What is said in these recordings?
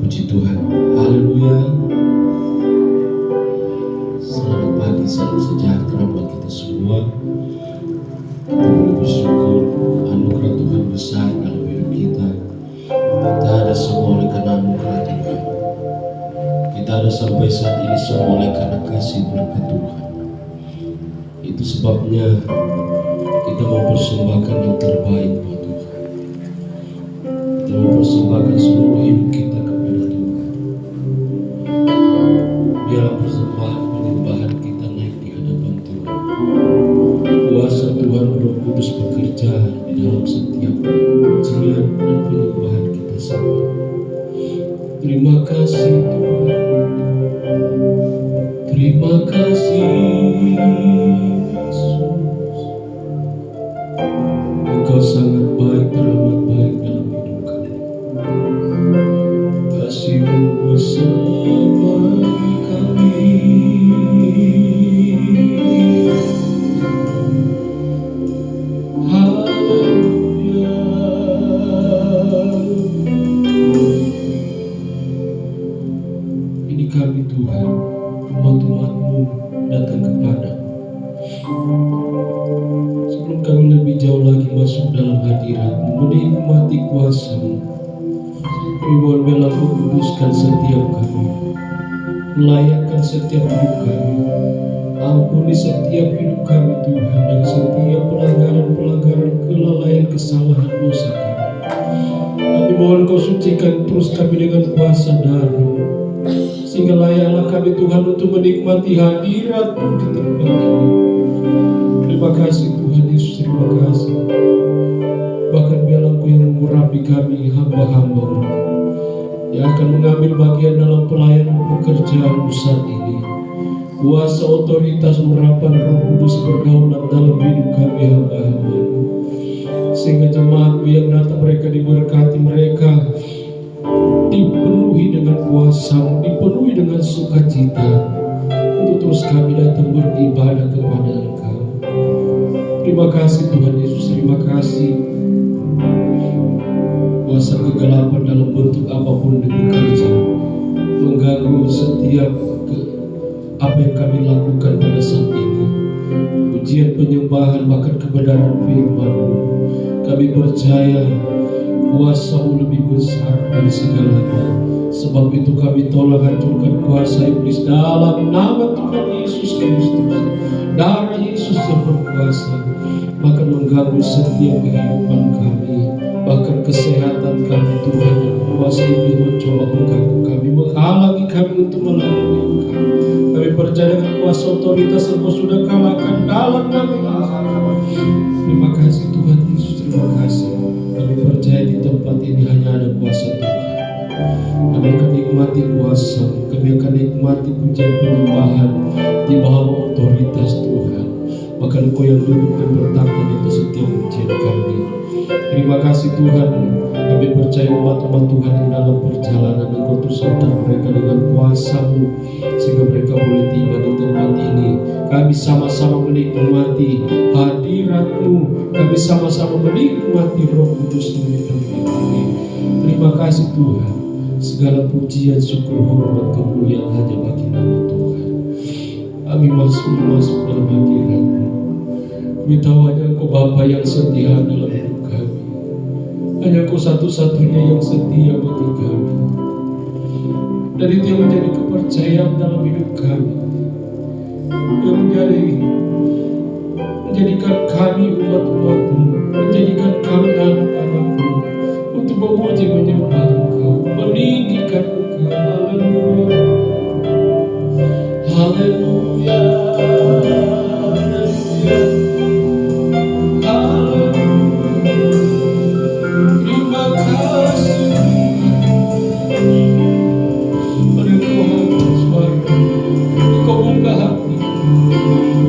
Puji Tuhan. Haleluya. Selamat pagi, salam sejahtera buat kita semua. Kita boleh bersyukur anugerah Tuhan besar dalam hidup kita. Kita ada semua oleh karena anugerah Tuhan. Kita ada sampai saat ini semua oleh karena kasih berkat Tuhan. Itu sebabnya kita mempersembahkan yang terbaik buat Tuhan. Kita mempersembahkan seluruh hidup kita kepada Tuhan. Biarlah persembahan penyembahan kita naik di hadapan Tuhan. Kuasa Tuhan Roh Kudus bekerja di dalam setiap pujian dan penyembahan kita semua. Terima kasih Tuhan. Terima kasih Yesus. Engkau sangat baik, teramat baik dalam hidup kami. Kasih-Mu bersama kami. Haleluya. Ini kami Tuhan, umat-umat-Mu datang kepadamu. Sebelum kami lebih jauh lagi masuk dalam hadirat-Mu, menikmati kuasa-Mu, kami mohon biarlah Kau kuduskan setiap kami, melayakkan setiap hidup kami, ampuni setiap hidup kami Tuhan, dan setiap pelanggaran-pelanggaran, kelalaian, kesalahan, dosa kami. Kami mohon Kau sucikan terus kami dengan kuasa darah-Mu, sehingga layaklah kami Tuhan untuk menikmati hadirat-Mu di tempat ini. Terima kasih Tuhan Yesus, terima kasih. Bahkan biarlah Engkau yang mengurapi kami, hamba-hamba-Mu, yang akan mengambil bagian dalam pelayanan pekerjaan-Mu saat ini. Kuasa otoritas urapan Roh Kudus berdaulat dalam hidup kami, hamba-hamba-Mu, sehingga jemaat-Mu yang datang mereka diberkati, mereka dipenuhi dengan kuasa-Mu, dipenuhi dengan sukacita untuk terus kami datang beribadah kepada Engkau. Terima kasih Tuhan Yesus, terima kasih. Kuasa kegelapan dalam bentuk apapun bekerja, mengganggu setiap apa yang kami lakukan pada saat ini. Pujian, penyembahan, bahkan kebenaran firman-Mu, kami percaya kuasa-Mu lebih besar dari segalanya. Sebab itu kami tolak hancurkan kuasa iblis dalam nama Tuhan Yesus Kristus. Darah Yesus yang berkuasa, bahkan mengganggu setiap kehidupan kami, bahkan kesehatan kami Tuhan. Kuasa iblis mencoba mengganggu kami, menghalangi kami untuk melalui Engkau. Kami percaya dengan kuasa otoritas yang Kau sudah kalahkan dalam nama Yesus. Terima kasih Tuhan Yesus, terima kasih. Kami percaya di tempat ini hanya ada kuasa Tuhan. Kami akan nikmati kuasa, kami akan nikmati pujian penyembahan di bawah otoritas Tuhan. Bahkan Engkau yang duduk dan bertahta di setiap pujian kami. Terima kasih Tuhan. Kami percaya umat-umat Tuhan yang dalam perjalanan, Engkau terus sertai mereka dengan kuasa-Mu, sehingga mereka boleh tiba di tempat ini. Kami sama-sama menikmati hadirat-Mu, kami sama-sama menikmati Roh Kudus-Mu di tempat ini. Terima kasih Tuhan. Segala pujian, syukur, hormat, kemuliaan hanya bagi nama Tuhan. Kami masuk dalam hadirat-Mu. Kami tahu hanya Engkau Bapa yang setia dalam hidup kami. Hanya Engkau satu-satunya yang setia bagi kami. Dan itu yang menjadi kepercayaan dalam hidup kami, yang menjadikan kami umat-umat-Mu, menjadikan kami anak-anak-Mu, untuk memuji menyembah Engkau, meninggikan Engkau. Haleluya. Haleluya. Terima kasih. Engkau buka hati,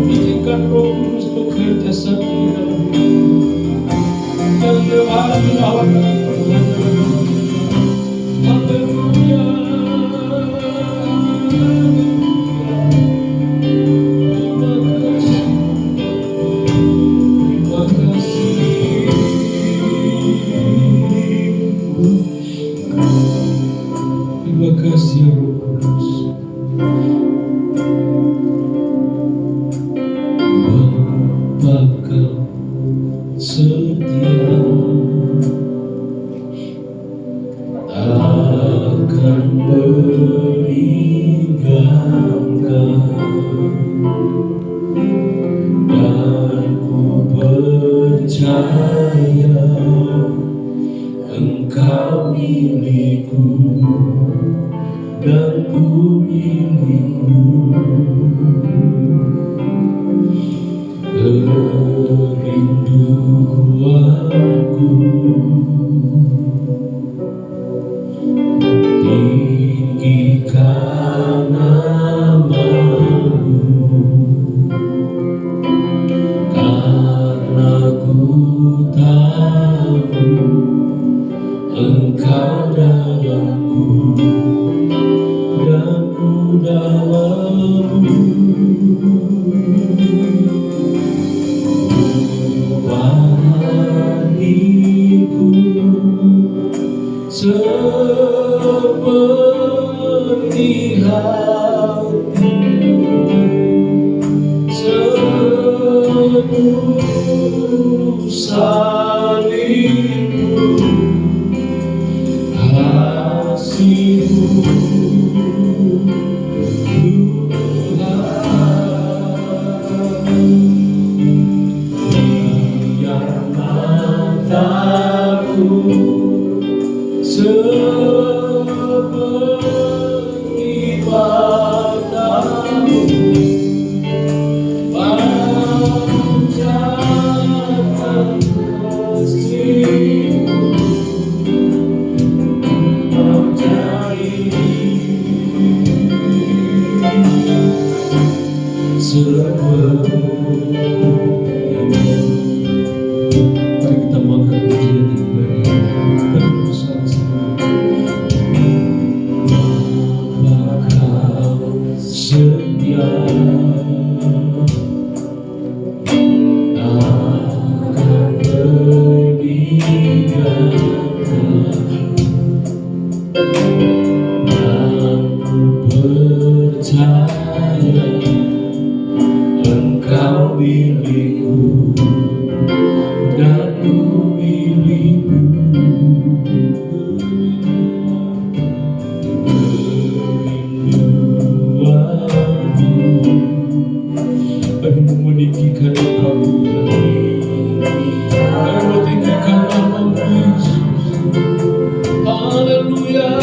izinkan Roh Kudus bekerja saat ini dalam hidup. Dan lewati lawan Tuhan. Terima kasih ya Roh Kudus. Bapa setia akan meninggalkan, dan ku percaya Engkau milikku dan ku milikmu. Kerinduanku tinggikan namamu, karena ku tahu Engkau dalamku dan ku dalammu. Hatiku seperti hatimu, seluruh salibmu, kasihmu seperti matamu, pancarkan kasih-Mu menjadi seperti. Mari kita makan pujian ini dan bersama-sama. Kau setia akan meninggalkan, dan ku percaya Engkau milikku dan ku milikmu. Kami meninggikan Engkau, kami meninggikan nama-Mu Yesus. Haleluya.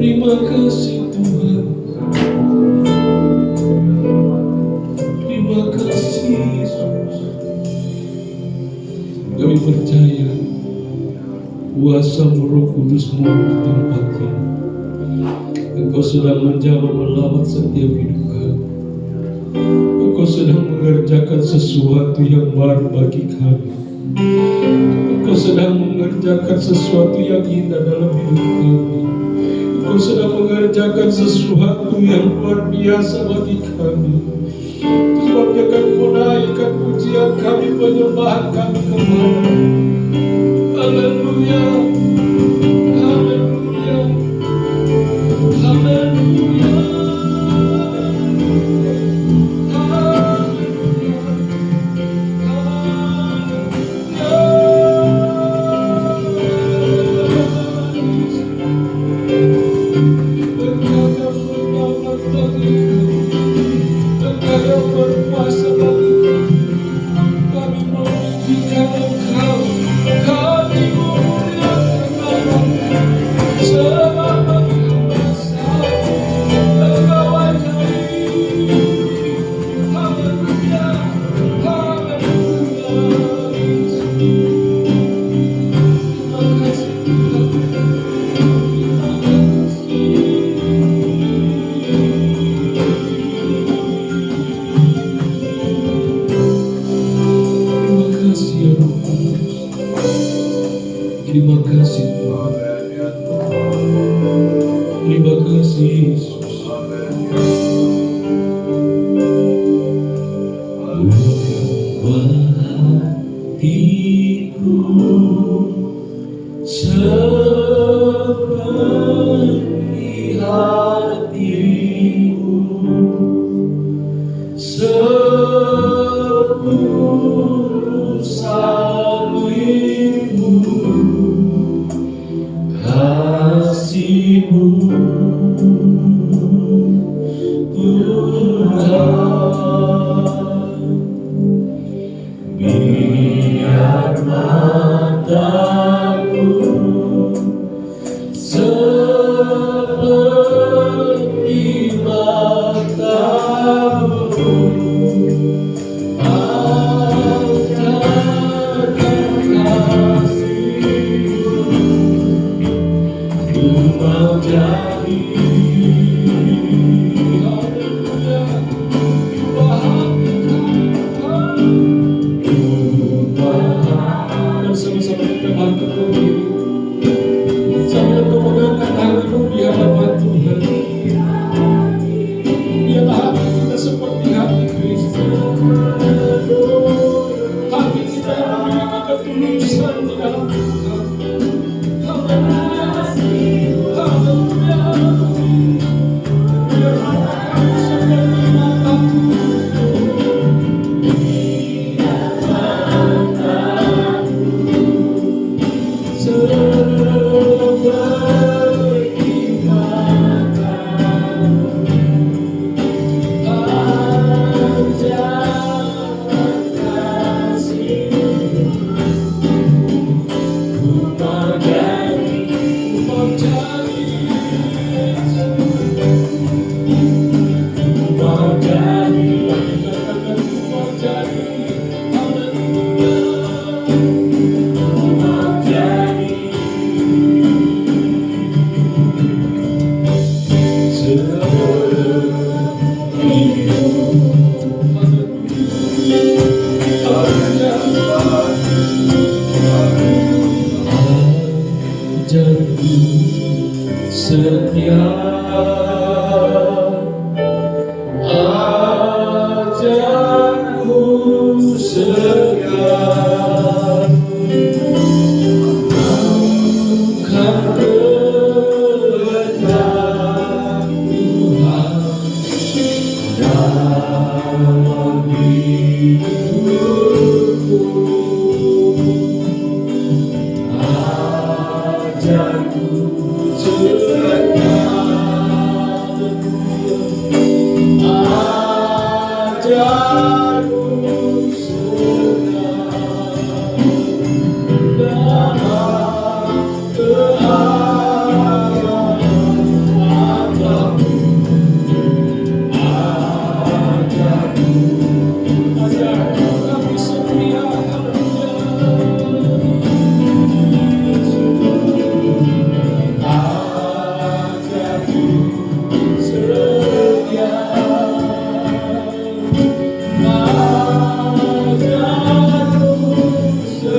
Terima kasih Tuhan. Terima kasih Yesus. Kami percaya kuasa Roh Kudus-Mu di tempat ini. Engkau sedang menjawab melawat setiap hidup kami. Engkau sedang mengerjakan sesuatu yang baru bagi kami. Engkau sedang mengerjakan sesuatu yang indah dalam hidup kami. Engkau sedang mengerjakan sesuatu yang luar biasa bagi kami. Sebabnya kami menaikkan pujian kami, penyembahan kami kepada. Haleluya, haleluya, haleluya. Terima kasih Tuhan. Terima kasih Yesus. Hatiku seperti hatimu, seluruh salibmu, kasihmu Tuhan. Biar mataku seperti matamu, pancarkan kasihmu, ku mau jadi. Bersama-sama kita bangkit berdiri sambil engkau mengangkat tanganmu di hadapan Tuhan. Biarlah hati kita seperti hati Kristus, hati kita yang memiliki ketulusan di dalam Tuhan. Haleluya, haleluya. Biarlah kami seperti matamu, Ajarku setia, ajarku setia, bukan kehendak Tuhan dalam hidupku. Ajarku setia, ajarku setia, dalam keadaan apapun. Ajarku, ajarku kami setia, ajarku setia, ajarku setia, bukan kehendak Tuhan dalam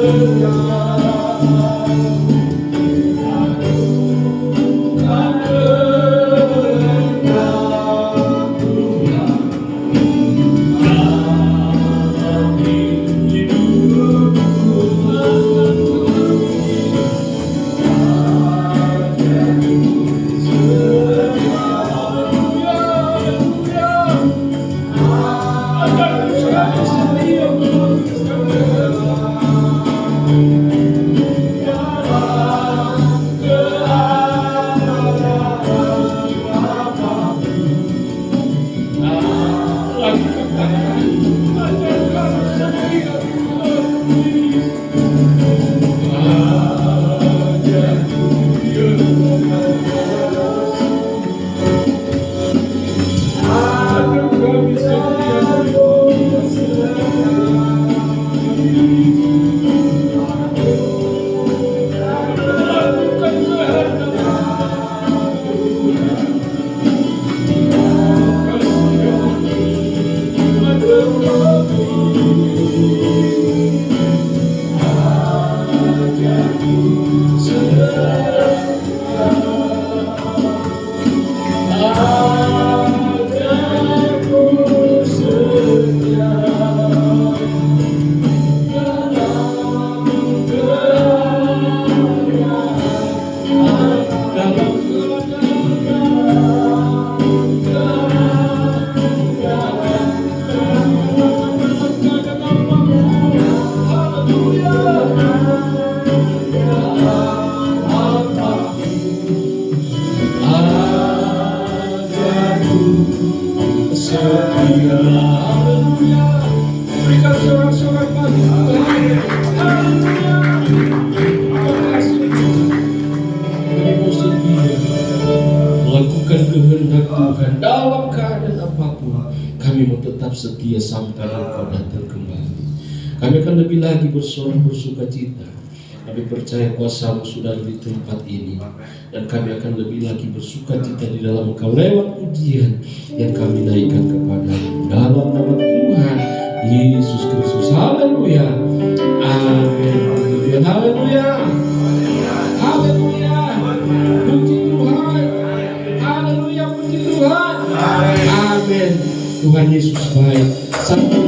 hidupku. Berikan sorak-sorak bagi Tuhan. Haleluya. Terima kasih. Kami mau setia melakukan kehendak Tuhan dalam keadaan apapun. Kami mau tetap setia sampai Engkau datang kembali. Kami akan lebih lagi bersorak bersuka cita. Kami percaya kuasa-Mu sudah di tempat ini, dan kami akan lebih lagi bersuka cita di dalam Engkau lewat ujian yang kami naikkan kepada-Mu dalam nama Tuhan Yesus Kristus. Haleluya. Amin. Haleluya. Haleluya. Puji Tuhan. Haleluya. Puji Tuhan. Amin. Tuhan Yesus baik. Satu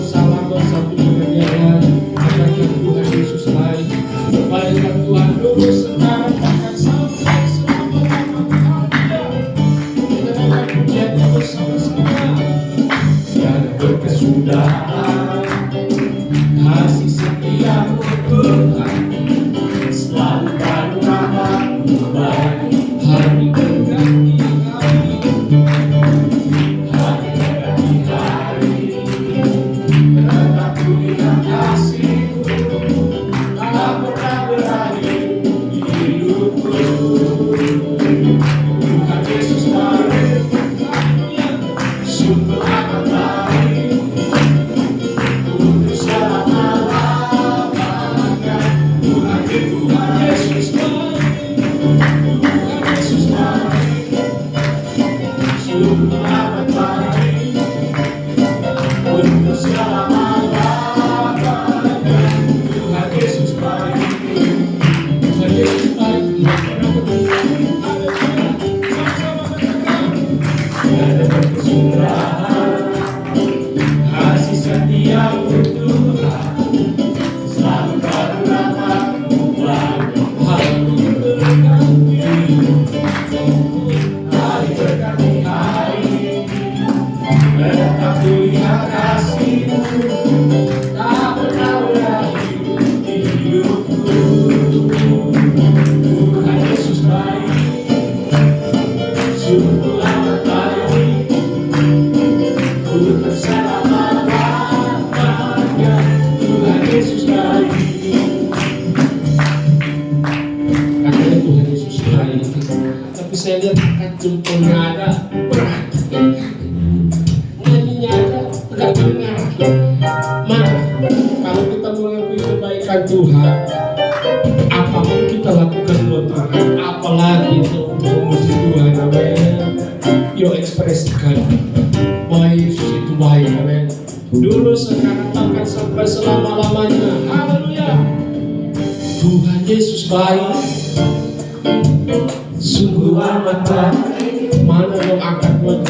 salam dan satu kemuliaan. Katakan Tuhan Yesus baik. Kebaikan Tuhan dulu sekarang bahkan sampai selama-lamanya. Kita akan pujiannya bersama-sama. Dan berkesudahan kasih setia-Mu Tuhan, selalu baru rahmat-Mu bagi hari berganti hari, hari berganti hari. Tetap ku ingat kasih-Mu, tak pernah berakhir. Saya lihat jempolnya ada, nyanyinya ada, enggak dengar. Maka kalau kita mengakui kebaikan Tuhan, apapun kita lakukan buat Tuhan, apalagi itu untuk memuji Tuhan, amin. Yuk ekspresikan bahwa Yesus itu baik, amin. Dulu, sekarang, bahkan sampai selama-lamanya. Haleluya. Tuhan Yesus baik, sungguh amat baik. Mana yang angkat buat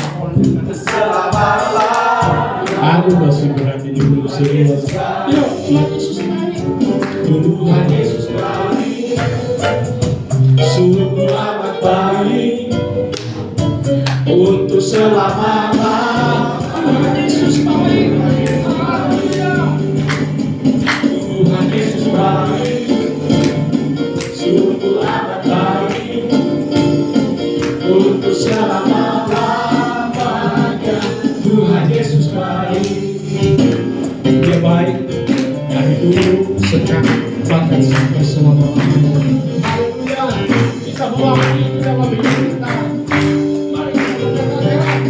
aduh, masih berani dulu serius. Yuk, Tuhan Yesus baik. Tuhan Yesus baik, sungguh amat baik untuk selamanya. Tuhan Yesus baik. Tuhan Yesus baik, sungguh amat baik untuk selama-lamanya. Tuhan Yesus baik. Dia baik dari dulu, sekarang, bahkan sampai selama-lamanya. Haleluya. Kita mewakili, kita memberi kita. Mari kita katakan,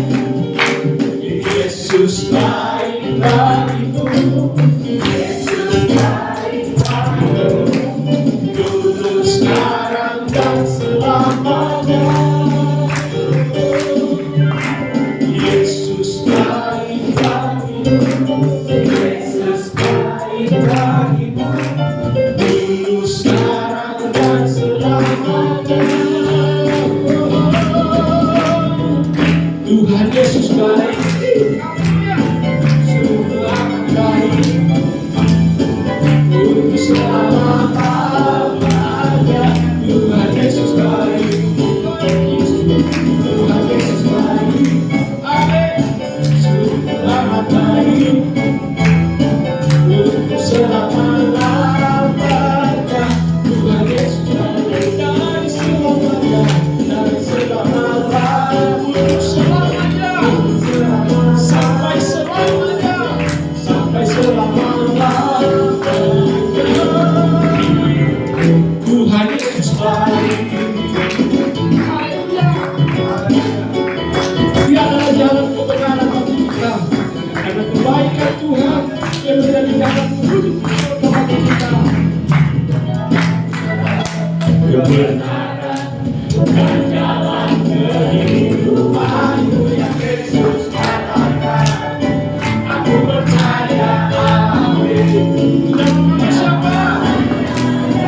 Yesus baik bagiku. Yesus baik bagiku. Dulu, sekarang, dan selamanya. Yesus baik bagiku. Yesus baik bagiku. Dulu, sekarang, dan selamanya. Tuhan Yesus baik, sungguh amat baik untuk selama-lamanya. Tuhan Yesus baik, Tuhan Yesus baik, amin. Sungguh amat baik untuk selama-lamanya. Tuhan Yesus baik dari selamanya, dari selamanya, untuk selamanya, sampai selamanya, sampai selama-lamanya. Tuhan Yesus baik. Tiada jalan kebenaran bagi kita, karena kebaikan Tuhan yang menjadi jalan menuju surga bagi kita. Kebenaran dan jalan kehidupan yang Yesus katakan, aku percaya, amin. Nama siapa?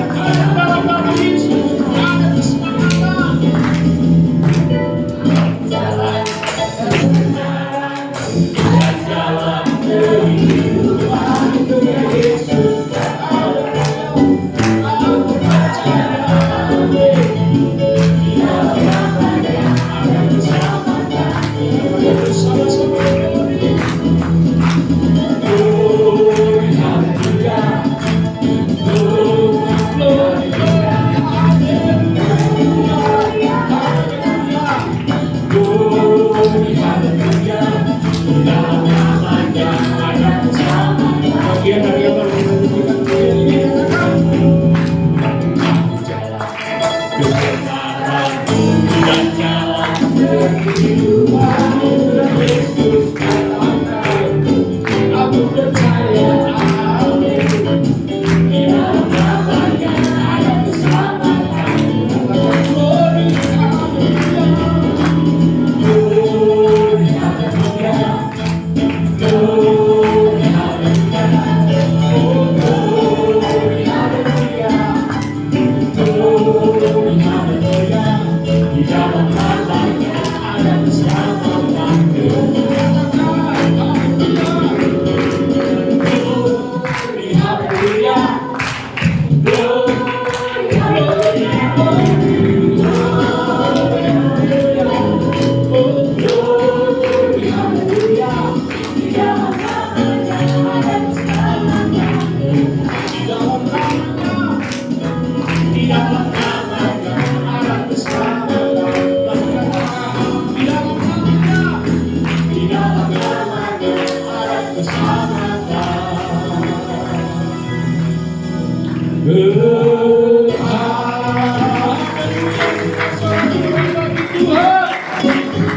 Ada dalam nama Yesus, ada keselamatan. Kebenaran dan jalan kehidupan yang Yesus katakan, aku percaya, amin.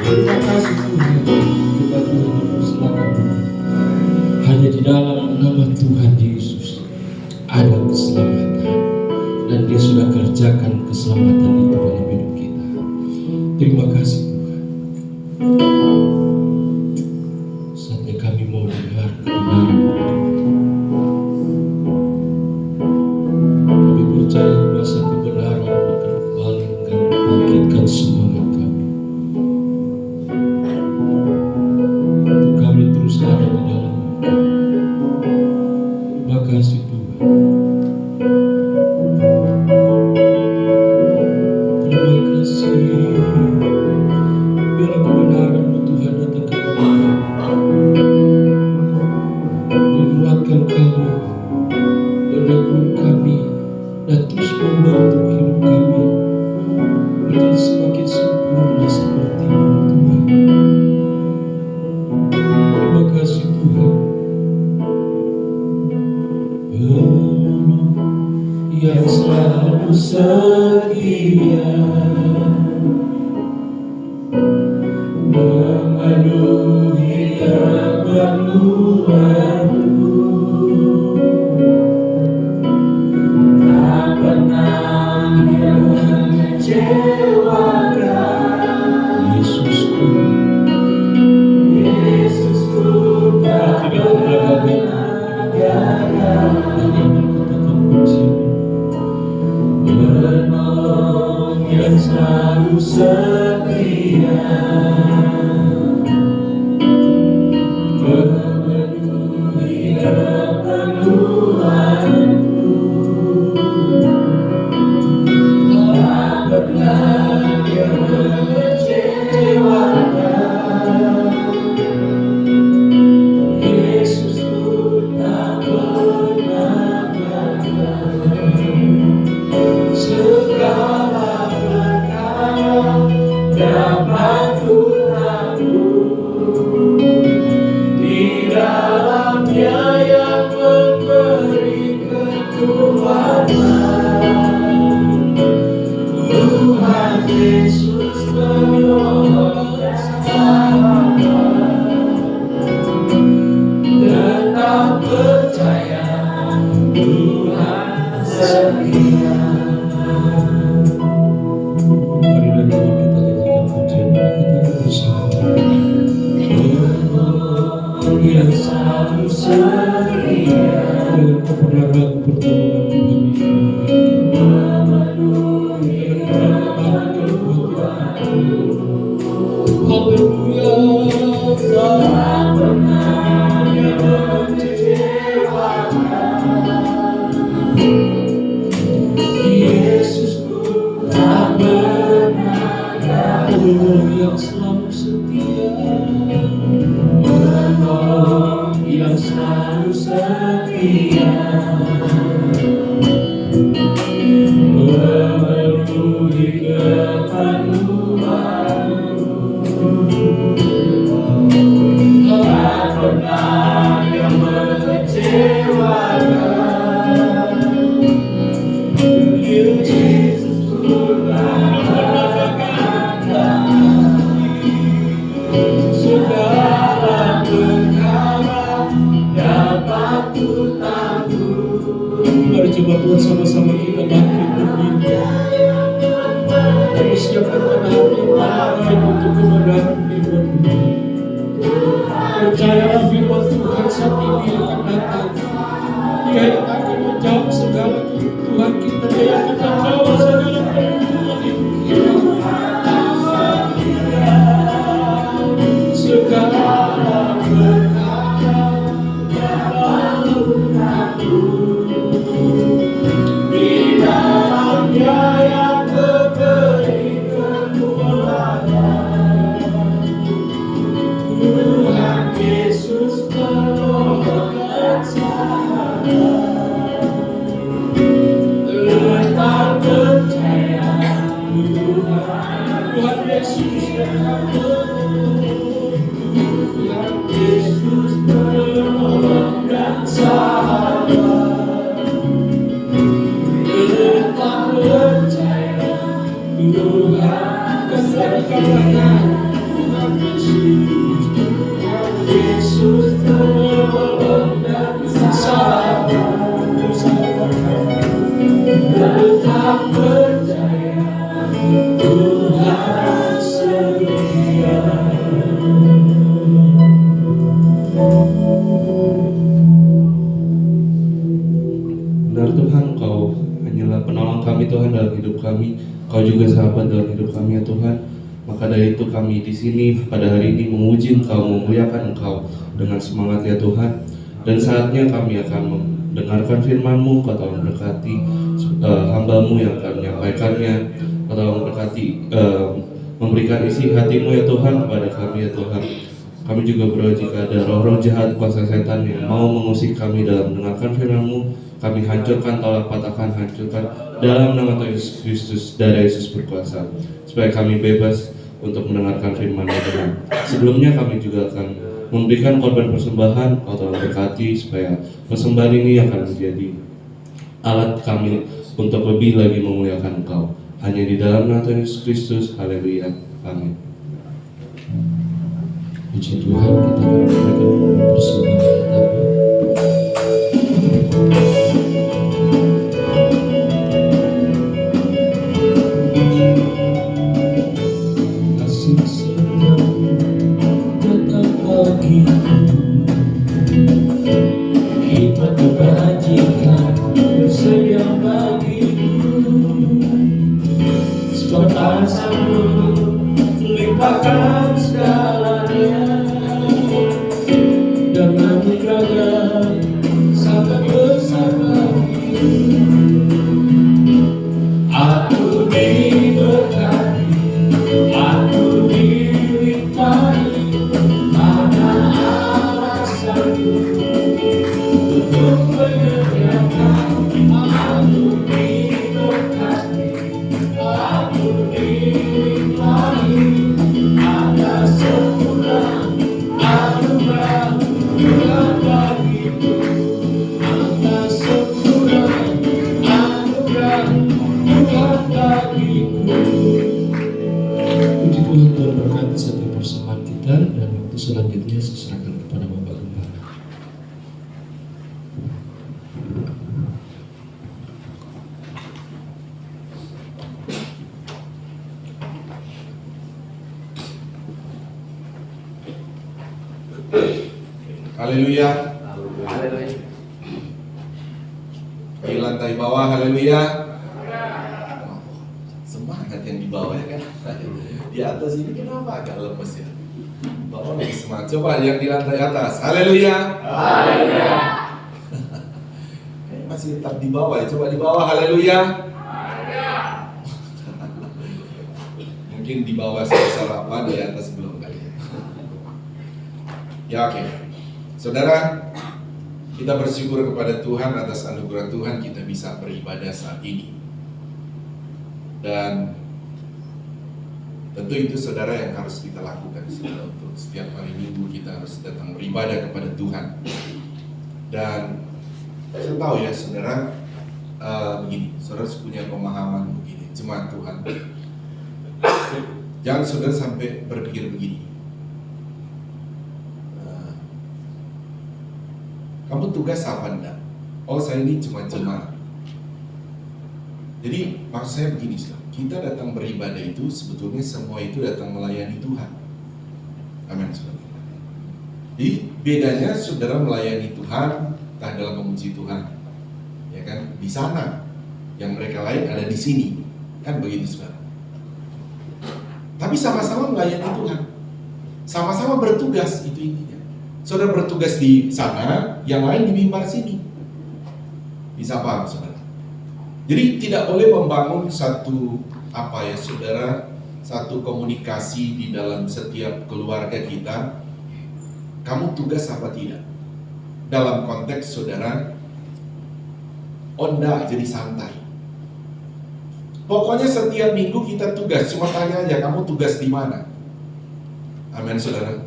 Terima kasih Tuhan, kita Tuhan dipersilakan. Hanya di dalam nama Tuhan Yesus ada keselamatan, dan Dia sudah kerjakan keselamatan itu dalam hidup kita. Terima kasih Tuhan. Saatnya kami mau dengar kebenaran Tuhan. Kami percaya kuasa kebenaran akan kembali membangkitkan semangat kami. Untuk kami terus ada di dalam. Terima kasih Tuhan. Terima kasih. Biarlah kebenaran-Mu Tuhan datang kepada kami, menguatkan kami, menegur kami, dan terus membentuk hidup kami menjadi semakin sempurna seperti-Mu Tuhan. Terima kasih Tuhan. Yang selalu setia memenuhi keperluanku, tak pernah mengecewakan. Yesusku, Yesusku, tak pernah gagal. Menolong yang selalu setia, memenuhi keperluanku, tak pernah Dia mengecewakan. Yesusku tak pernah gagal. Segala perkara dapat ku tanggung di dalam-Nya yang memberi kekuatan. Tuhan Yesus penolong selamat, tetap percaya Tuhan setia. Mari dari Tuhan kita nyanyikan pujian ini, kita bersama. Yang selalu setia, dengan kebenaran pertolongan Tuhan ini memenuhi kebutuhanku. Haleluya. Tak pernah Dia mengecewakan. Yesusku tak pernah gagal. Yang selalu setia, menolong yang selalu setia, memenuhi keperluanku, tak pernah Dia mengecewakan. Segala perkara dapat ku tanggung. Mari coba Tuhan sama-sama kita bangkit berdiri. Kami siapkan pada hati lain untuk kebenaran firman Tuhan. Percayalah firman Tuhan saat ini akan datang. Dia yang akan menjawab segala kebutuhan kita. Dia yang akan menjawab segala kebutuhan kita. Segala perkara dapat ku tanggung di dalam-Nya yang memberi kekuatan. Tuhan Yesus penolong dan selamat, tetap Yesus penolong dan sahabat, tetap percaya Tuhan kesertaan Tuhan Yesus. Yesus penolong dan sahabat, tetap percaya Tuhan setia. Benar Tuhan, Kau hanyalah penolong kami Tuhan dalam hidup kami. Kau juga sahabat dalam hidup kami ya Tuhan. Maka dari itu kami di sini pada hari ini memuji Engkau, memuliakan Engkau dengan semangat ya Tuhan. Dan saatnya kami akan mendengarkan firman-Mu. Kau telah memberkati hamba-Mu yang akan menyampaikannya. Kau telah memberkati memberikan isi hati-Mu ya Tuhan kepada kami ya Tuhan. Kami juga berdoa jika ada roh-roh jahat, kuasa setan yang mau mengusik kami dalam mendengarkan firman-Mu, kami hancurkan, tolak patahkan, hancurkan dalam nama Tuhan Yesus Kristus, darah Yesus berkuasa, supaya kami bebas untuk mendengarkan firman-Mu Tuhan. Sebelumnya kami juga akan memberikan korban persembahan. Kau telah berkati supaya persembahan ini akan menjadi alat kami untuk lebih lagi memuliakan Engkau. Hanya di dalam nama Tuhan Yesus Kristus, haleluya, amin. Puji Tuhan, kita akan memberikan persembahan pertama. Kasih setiamu tetap bagiku, hikmat kebajikan bersedia bagiku, sebab asamu limpahkan segalanya, dan anugerah sangat besar bagiku. Aku diberkati, aku dilimpahi, mana alasanku untuk menyediakan. Aku diberkati, aku dilimpahi, ada sekurang anugerah Tuhan bagiku, ada sekurang anugerah Tuhan bagiku. Puji Tuhan, Tuhan berkati setiap persembahan kita, dan waktu selanjutnya saya serahkan kepada Bapak Gembala. Haleluya. Di lantai bawah, haleluya. Semangat yang di bawah ya kan. Di atas ini kenapa agak lemes ya? Bawah lebih semangat. Coba yang di lantai atas, haleluya. Haleluya. Masih tetap di bawah ya. Coba di bawah, haleluya. Mungkin di bawah sarapan, di atas belum kali ya. Ya oke. Saudara, kita bersyukur kepada Tuhan atas anugerah Tuhan kita bisa beribadah saat ini. Dan tentu itu saudara yang harus kita lakukan, saudara, untuk setiap hari Minggu kita harus datang beribadah kepada Tuhan. Dan saya tahu ya saudara, begini, saudara punya pemahaman begini, jemaat Tuhan. Jangan saudara sampai berpikir begini, kamu tugas apa enggak? Oh saya ini cuma jemaat. Jadi maksud saya begini, kita datang beribadah itu sebetulnya semua itu datang melayani Tuhan. Amin. Jadi bedanya saudara melayani Tuhan, tak dalam memuji Tuhan, ya kan? Di sana, yang mereka lain ada di sini, kan begitu saudara. Tapi sama-sama melayani Tuhan, sama-sama bertugas, itu intinya. Saudara bertugas di sana, yang lain di mimbar sini. Bisa paham saudara? Jadi tidak boleh membangun satu saudara, satu komunikasi di dalam setiap keluarga kita. Kamu tugas apa tidak? Dalam konteks saudara, onda jadi santai. Pokoknya setiap minggu kita tugas, cuma tanya aja kamu tugas di mana. Amin saudara.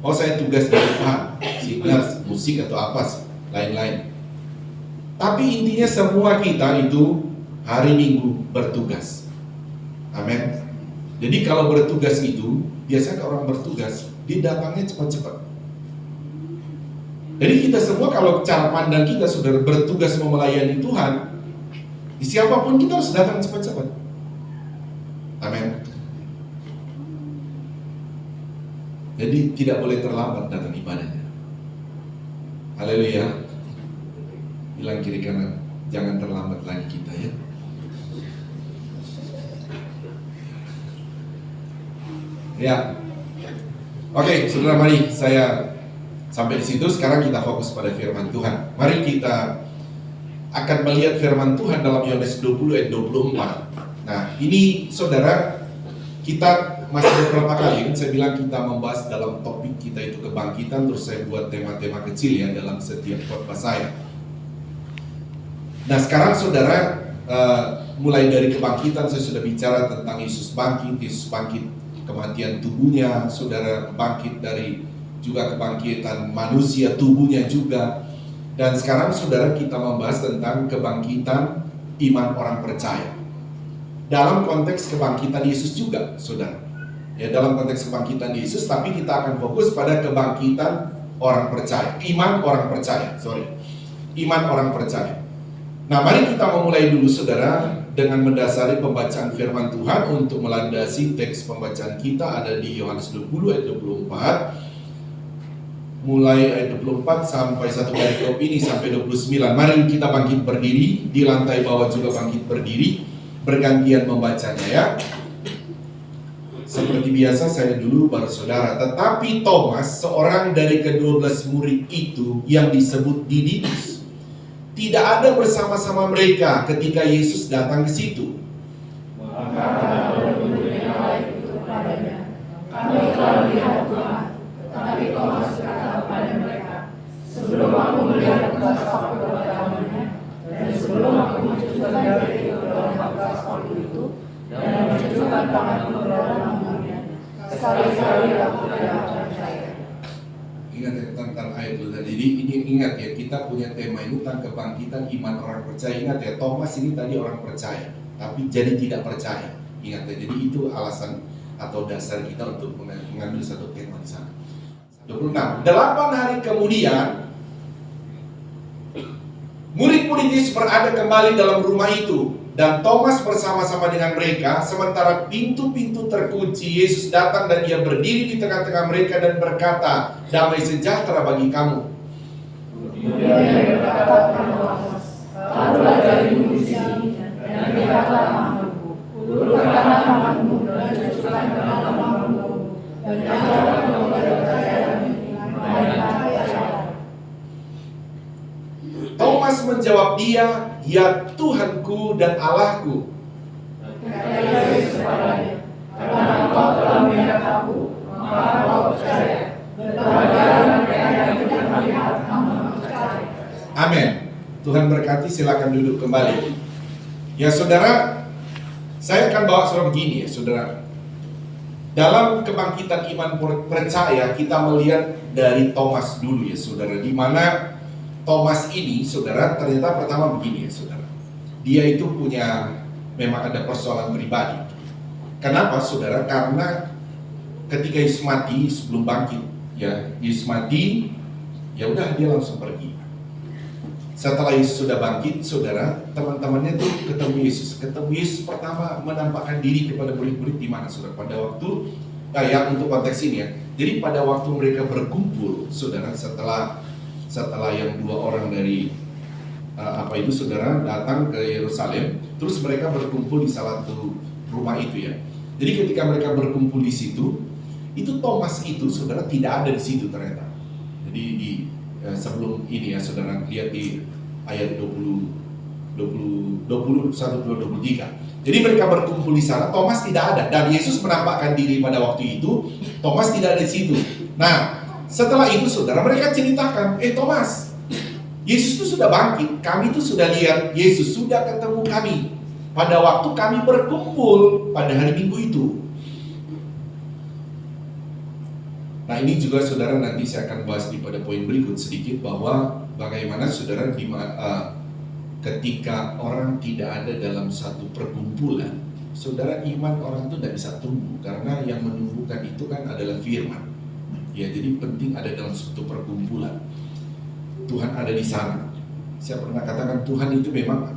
Oh saya tugas dari Tuhan, sinar, musik atau apa lain-lain. Tapi intinya semua kita itu hari Minggu bertugas. Amin. Jadi kalau bertugas itu, biasanya orang bertugas, dia datangnya cepat-cepat. Jadi kita semua kalau cara pandang kita saudara bertugas melayani Tuhan, siapapun kita harus datang cepat-cepat. Amin. Jadi tidak boleh terlambat datang ibadahnya. Haleluya. Bilang kiri kanan, jangan terlambat lagi kita ya. Ya. Oke, saudara, mari saya sampai di situ. Sekarang kita fokus pada firman Tuhan. Mari kita akan melihat firman Tuhan dalam Yohanes 20 ayat 24. Nah, ini saudara, kita masih beberapa kali saya bilang kita membahas dalam topik kita itu kebangkitan, terus saya buat tema-tema kecil ya dalam setiap khotbah saya. Nah sekarang saudara, mulai dari kebangkitan saya sudah bicara tentang Yesus bangkit kematian tubuhnya, saudara bangkit dari juga kebangkitan manusia tubuhnya juga. Dan sekarang saudara kita membahas tentang kebangkitan iman orang percaya dalam konteks kebangkitan Yesus juga saudara. Ya, dalam konteks kebangkitan Yesus, tapi kita akan fokus pada kebangkitan orang percaya, iman orang percaya, iman orang percaya. Nah, mari kita memulai dulu saudara dengan mendasari pembacaan firman Tuhan. Untuk melandasi teks pembacaan kita ada di Yohanes 20 ayat 24, mulai ayat 24 sampai satu perikop ini sampai 29. Mari kita bangkit berdiri, di lantai bawah juga bangkit berdiri, bergantian membacanya ya. Seperti biasa saya dulu baru saudara. Tetapi Thomas, seorang dari ke-12 murid itu yang disebut Didimus, tidak ada bersama-sama mereka ketika Yesus datang ke situ. Maka murid yang lain itu kepadanya, kami telah melihat Tuhan. Tetapi Thomas berkata kepada mereka, sebelum aku melihat bekas paku pada tangannya, dan sebelum aku mencucukkan jari ke dalam bekas paku itu, dan mencucukkan tanganku ke dalam lambungnya, sekali-sekali aku tidak akan percaya. Ingat ya tentang ayat itu tadi. Jadi ini ingat ya, kita punya tema ini tentang kebangkitan iman orang percaya. Ingat ya, Thomas ini tadi orang percaya, tapi jadi tidak percaya. Ingat ya, jadi itu alasan atau dasar kita untuk mengambil satu tema di sana. 26. 8 hari kemudian, murid-murid Yesus berada kembali dalam rumah itu, dan Thomas bersama-sama dengan mereka. Sementara pintu-pintu terkunci, Yesus datang dan dia berdiri di tengah-tengah mereka dan berkata, damai sejahtera bagi kamu. Kemudian dia berkata kepada Thomas, taruhlah jarimu di sini, dan lihatlah tanganku. Ulurkanlah tanganmu dan cucukkan ke dalam lambungmu, dan janganlah kepada percayaan, melainkan percaya. Thomas menjawab dia, ya Tuhanku dan Allahku. Kata Yesus kepadanya, karena engkau telah melihat aku, maka engkau percaya. Berbahagialah mereka yang tidak melihat namun percaya. Amin. Tuhan berkati, silakan duduk kembali. Ya saudara, saya akan bawa saudara begini ya saudara. Dalam kebangkitan iman percaya kita melihat dari Thomas dulu ya saudara, di mana Thomas ini saudara ternyata pertama begini ya saudara. Dia itu punya memang ada persoalan pribadi. Kenapa saudara? Karena ketika Yesus mati sebelum bangkit, ya Yesus mati, ya udah dia langsung pergi. Setelah Yesus sudah bangkit, saudara, teman-temannya tuh ketemu Yesus. Ketemu Yesus pertama menampakkan diri kepada murid-murid di mana saudara? Pada waktu, ya untuk konteks ini ya. Jadi pada waktu mereka berkumpul, saudara, setelah yang 2 orang dari saudara datang ke Yerusalem, terus mereka berkumpul di salah satu rumah itu ya. Jadi ketika mereka berkumpul di situ, itu Thomas itu saudara tidak ada di situ ternyata. Jadi di sebelum ini ya saudara lihat di ayat 21, 22, 23. Jadi mereka berkumpul di sana, Thomas tidak ada, dan Yesus menampakkan diri pada waktu itu, Thomas tidak ada di situ. Nah, setelah itu saudara mereka ceritakan, Thomas, Yesus itu sudah bangkit, kami itu sudah lihat Yesus, sudah ketemu kami pada waktu kami berkumpul pada hari Minggu itu. Nah ini juga saudara nanti saya akan bahas pada poin berikut sedikit bahwa bagaimana saudara ketika orang tidak ada dalam satu perkumpulan, saudara, iman orang itu tidak bisa tumbuh karena yang menumbuhkan itu kan adalah firman. Ya, jadi penting ada dalam suatu perkumpulan. Tuhan ada di sana. Saya pernah katakan Tuhan itu memang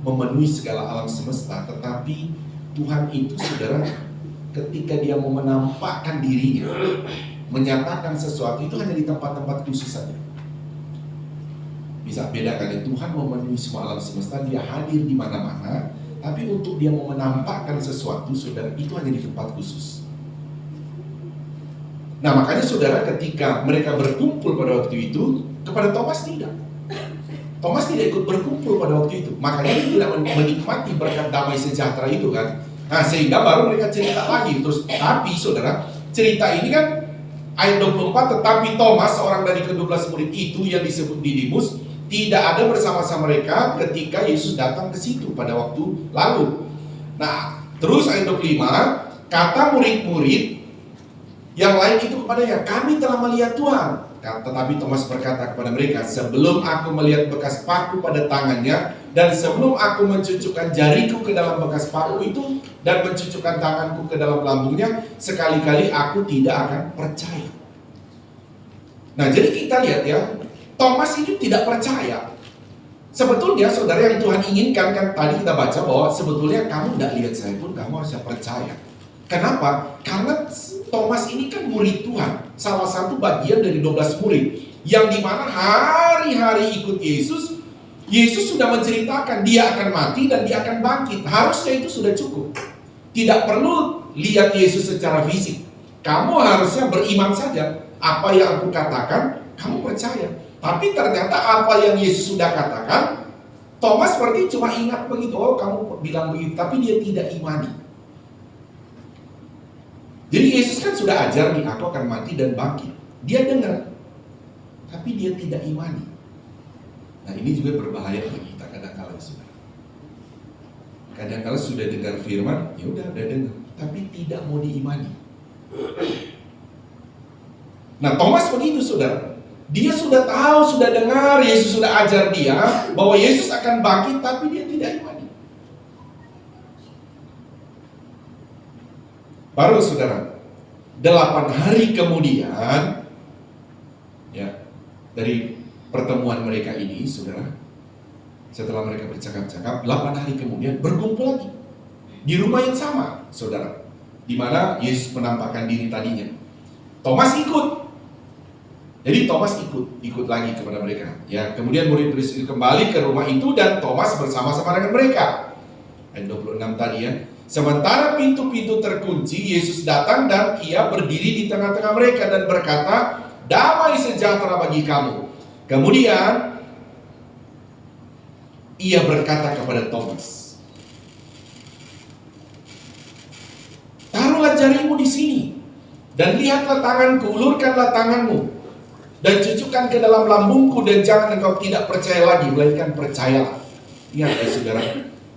memenuhi segala alam semesta, tetapi Tuhan itu saudara ketika dia mau menampakkan dirinya, menyatakan sesuatu itu hanya di tempat-tempat khusus saja. Bisa bedakan ya, Tuhan memenuhi semua alam semesta, dia hadir di mana-mana, tapi untuk dia mau menampakkan sesuatu, saudara, itu hanya di tempat khusus. Nah makanya saudara ketika mereka berkumpul pada waktu itu, kepada Thomas tidak. Thomas tidak ikut berkumpul pada waktu itu, makanya dia tidak menikmati berkat damai sejahtera itu kan. Nah sehingga baru mereka cerita lagi. Terus tapi saudara, cerita ini kan ayat 24, tetapi Thomas, seorang dari ke-12 murid itu yang disebut Didimus, tidak ada bersama-sama mereka ketika Yesus datang ke situ pada waktu lalu. Nah terus ayat 25, kata murid-murid yang lain itu kepadanya, kami telah melihat Tuhan. Tetapi Thomas berkata kepada mereka, sebelum aku melihat bekas paku pada tangannya, dan sebelum aku mencucukkan jariku ke dalam bekas paku itu, dan mencucukkan tanganku ke dalam lambungnya, sekali-kali aku tidak akan percaya. Nah jadi kita lihat ya, Thomas ini tidak percaya. Sebetulnya saudara, yang Tuhan inginkan kan tadi kita baca bahwa sebetulnya kamu tidak lihat saya pun kamu harus percaya. Kenapa? Karena Thomas ini kan murid Tuhan, salah satu bagian dari 12 murid, yang dimana hari-hari ikut Yesus. Yesus sudah menceritakan dia akan mati dan dia akan bangkit. Harusnya itu sudah cukup. Tidak perlu lihat Yesus secara fisik. Kamu harusnya beriman saja. Apa yang aku katakan, kamu percaya. Tapi ternyata apa yang Yesus sudah katakan, Thomas seperti cuma ingat begitu, oh kamu bilang begitu, tapi dia tidak imani. Jadi Yesus kan sudah ajar nih, aku akan mati dan bangkit. Dia dengar, tapi dia tidak imani. Nah ini juga berbahaya bagi kita kadang-kala saudara. Kadang-kala sudah dengar firman, ya udah dengar, tapi tidak mau diimani. Nah Thomas begitu saudara. Dia sudah tahu, sudah dengar, Yesus sudah ajar dia bahwa Yesus akan bangkit, tapi dia tidak imani. Baru saudara, 8 hari kemudian ya, dari pertemuan mereka ini saudara, setelah mereka bercakap-cakap, 8 hari kemudian berkumpul lagi di rumah yang sama saudara, di mana Yesus menampakkan diri tadinya. Thomas ikut. Jadi Thomas ikut lagi kepada mereka. Ya, kemudian murid-murid itu kembali ke rumah itu dan Thomas bersama-sama dengan mereka. Ayat 26 tadi ya. Sementara pintu-pintu terkunci, Yesus datang dan ia berdiri di tengah-tengah mereka dan berkata, damai sejahtera bagi kamu. Kemudian ia berkata kepada Thomas, taruhlah jarimu di sini dan lihatlah tanganku, ulurkanlah tanganmu dan cucukkan ke dalam lambungku, dan jangan engkau tidak percaya lagi, melainkan percayalah. Ingat ya saudara,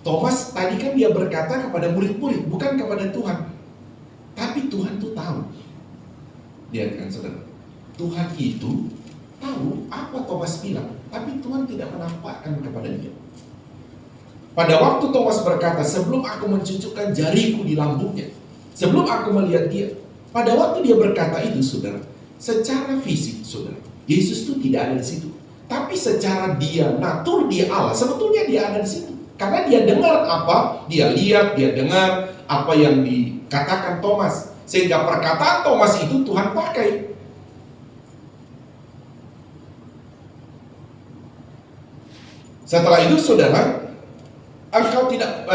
Thomas tadi kan dia berkata kepada murid-murid, bukan kepada Tuhan. Tapi Tuhan itu tahu. Lihat kan saudara, Tuhan itu tahu apa Thomas bilang, tapi Tuhan tidak menampakkan kepada dia. Pada waktu Thomas berkata, sebelum aku mencucukkan jariku di lambungnya, sebelum aku melihat dia, pada waktu dia berkata itu saudara, secara fisik saudara, Yesus itu tidak ada di situ. Tapi secara dia, natur dia Allah, sebetulnya dia ada di situ. Karena dia dengar apa, dia lihat, dia dengar apa yang dikatakan Thomas. Sehingga perkataan Thomas itu Tuhan pakai. Setelah itu saudara, engkau tidak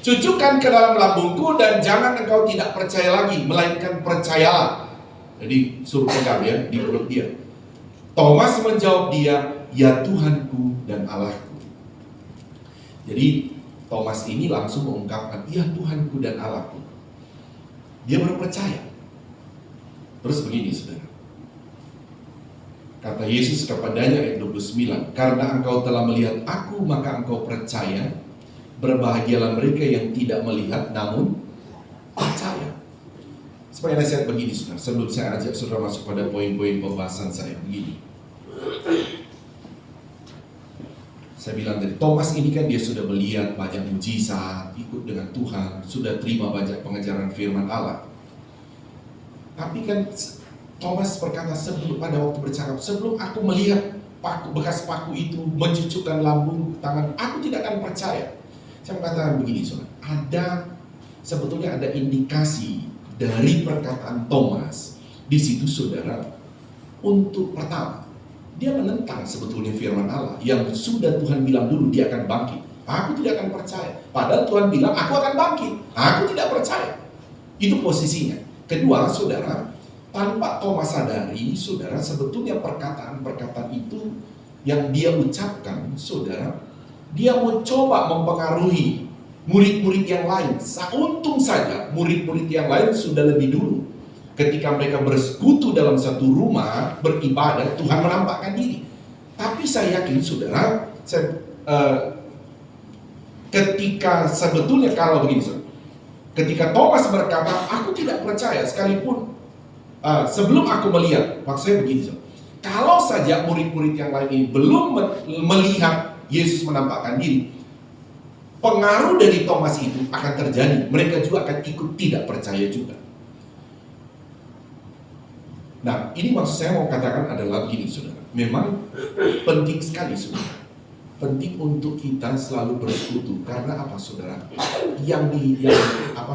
cucukkan ke dalam lambungku dan jangan engkau tidak percaya lagi, melainkan percayalah. Jadi suruh pegang ya di perut dia. Thomas menjawab dia, ya Tuhanku dan Allahku. Jadi Thomas ini langsung mengungkapkan, ya Tuhanku dan Allahku. Dia baru percaya. Terus begini saudara, kata Yesus kepadanya ayat 29, karena engkau telah melihat aku maka engkau percaya. Berbahagialah mereka yang tidak melihat namun percaya. Supaya nasihat begini saudara, sebelum saya ajak saudara masuk pada poin-poin pembahasan saya begini. Saya bilang tadi, Thomas ini kan dia sudah melihat banyak mujizat, ikut dengan Tuhan, sudah terima banyak pengajaran firman Allah. Tapi kan Thomas berkata pada waktu bercakap, sebelum aku melihat bekas paku itu mencucukkan lambung tangan, aku tidak akan percaya. Saya mengatakan begini saudara, sebetulnya ada indikasi dari perkataan Thomas di situ saudara. Untuk pertama, dia menentang sebetulnya firman Allah yang sudah Tuhan bilang dulu dia akan bangkit. Aku tidak akan percaya. Padahal Tuhan bilang aku akan bangkit. Aku tidak percaya. Itu posisinya. Kedua, saudara, tanpa Thomas sadari, saudara, sebetulnya perkataan-perkataan itu yang dia ucapkan, saudara, dia mau coba mempengaruhi murid-murid yang lain. Untung saja murid-murid yang lain sudah lebih dulu. Ketika mereka bersekutu dalam satu rumah beribadah, Tuhan menampakkan diri. Tapi saya yakin saudara, ketika sebetulnya kalau begini saudara, ketika Thomas berkata, aku tidak percaya sekalipun sebelum aku melihat, maksudnya begini saudara, kalau saja murid-murid yang lain ini belum melihat Yesus menampakkan diri, pengaruh dari Thomas itu akan terjadi. Mereka juga akan ikut tidak percaya juga. Nah, ini maksud saya mau katakan adalah begini, saudara. Memang penting sekali, saudara. Penting untuk kita selalu bersekutu. Karena apa, saudara?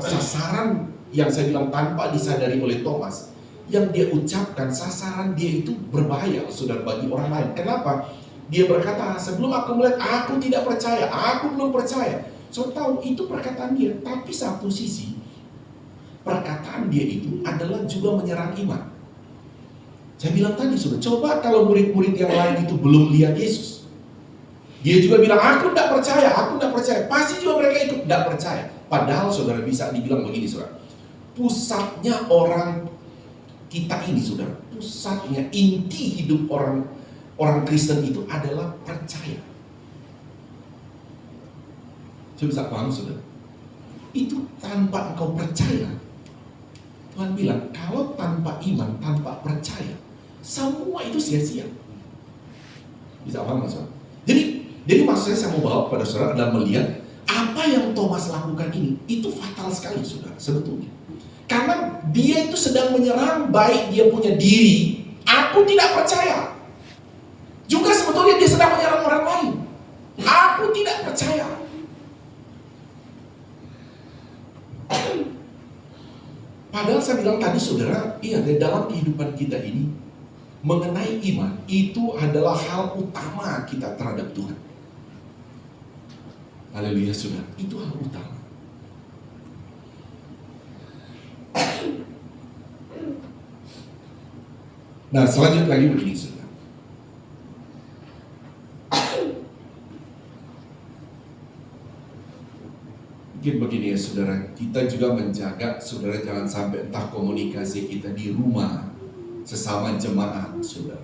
Sasaran yang saya bilang tanpa disadari oleh Thomas, yang dia ucapkan, sasaran dia itu berbahaya, saudara, bagi orang lain. Kenapa? Dia berkata, sebelum aku melihat, aku tidak percaya, aku belum percaya. So tahu itu perkataan dia, tapi satu sisi perkataan dia itu adalah juga menyerang iman. Saya bilang tadi sudah, coba kalau murid-murid yang lain itu belum lihat Yesus, dia juga bilang aku tidak percaya, pasti juga mereka ikut tidak percaya. Padahal saudara bisa dibilang begini saudara, pusatnya orang kita ini saudara, pusatnya inti hidup orang Kristen itu adalah percaya. Saya bisa paham saudara, itu tanpa engkau percaya, Tuhan bilang kalau tanpa iman, tanpa percaya, semua itu sia-sia. Bisa paham saudara? Jadi maksudnya saya mau bawa pada saudara adalah melihat apa yang Thomas lakukan ini, itu fatal sekali saudara sebetulnya. Karena dia itu sedang menyerang baik dia punya diri, aku tidak percaya. Juga sebetulnya dia sedang menyerang orang lain. Aku tidak percaya. Padahal saya bilang tadi saudara, iya, di dalam kehidupan kita ini mengenai iman itu adalah hal utama kita terhadap Tuhan. Haleluya saudara, itu hal utama. Nah, selanjutnya lagi begini saudara. Mungkin begini ya saudara, kita juga menjaga saudara jangan sampai entah komunikasi kita di rumah sesama jemaat saudara,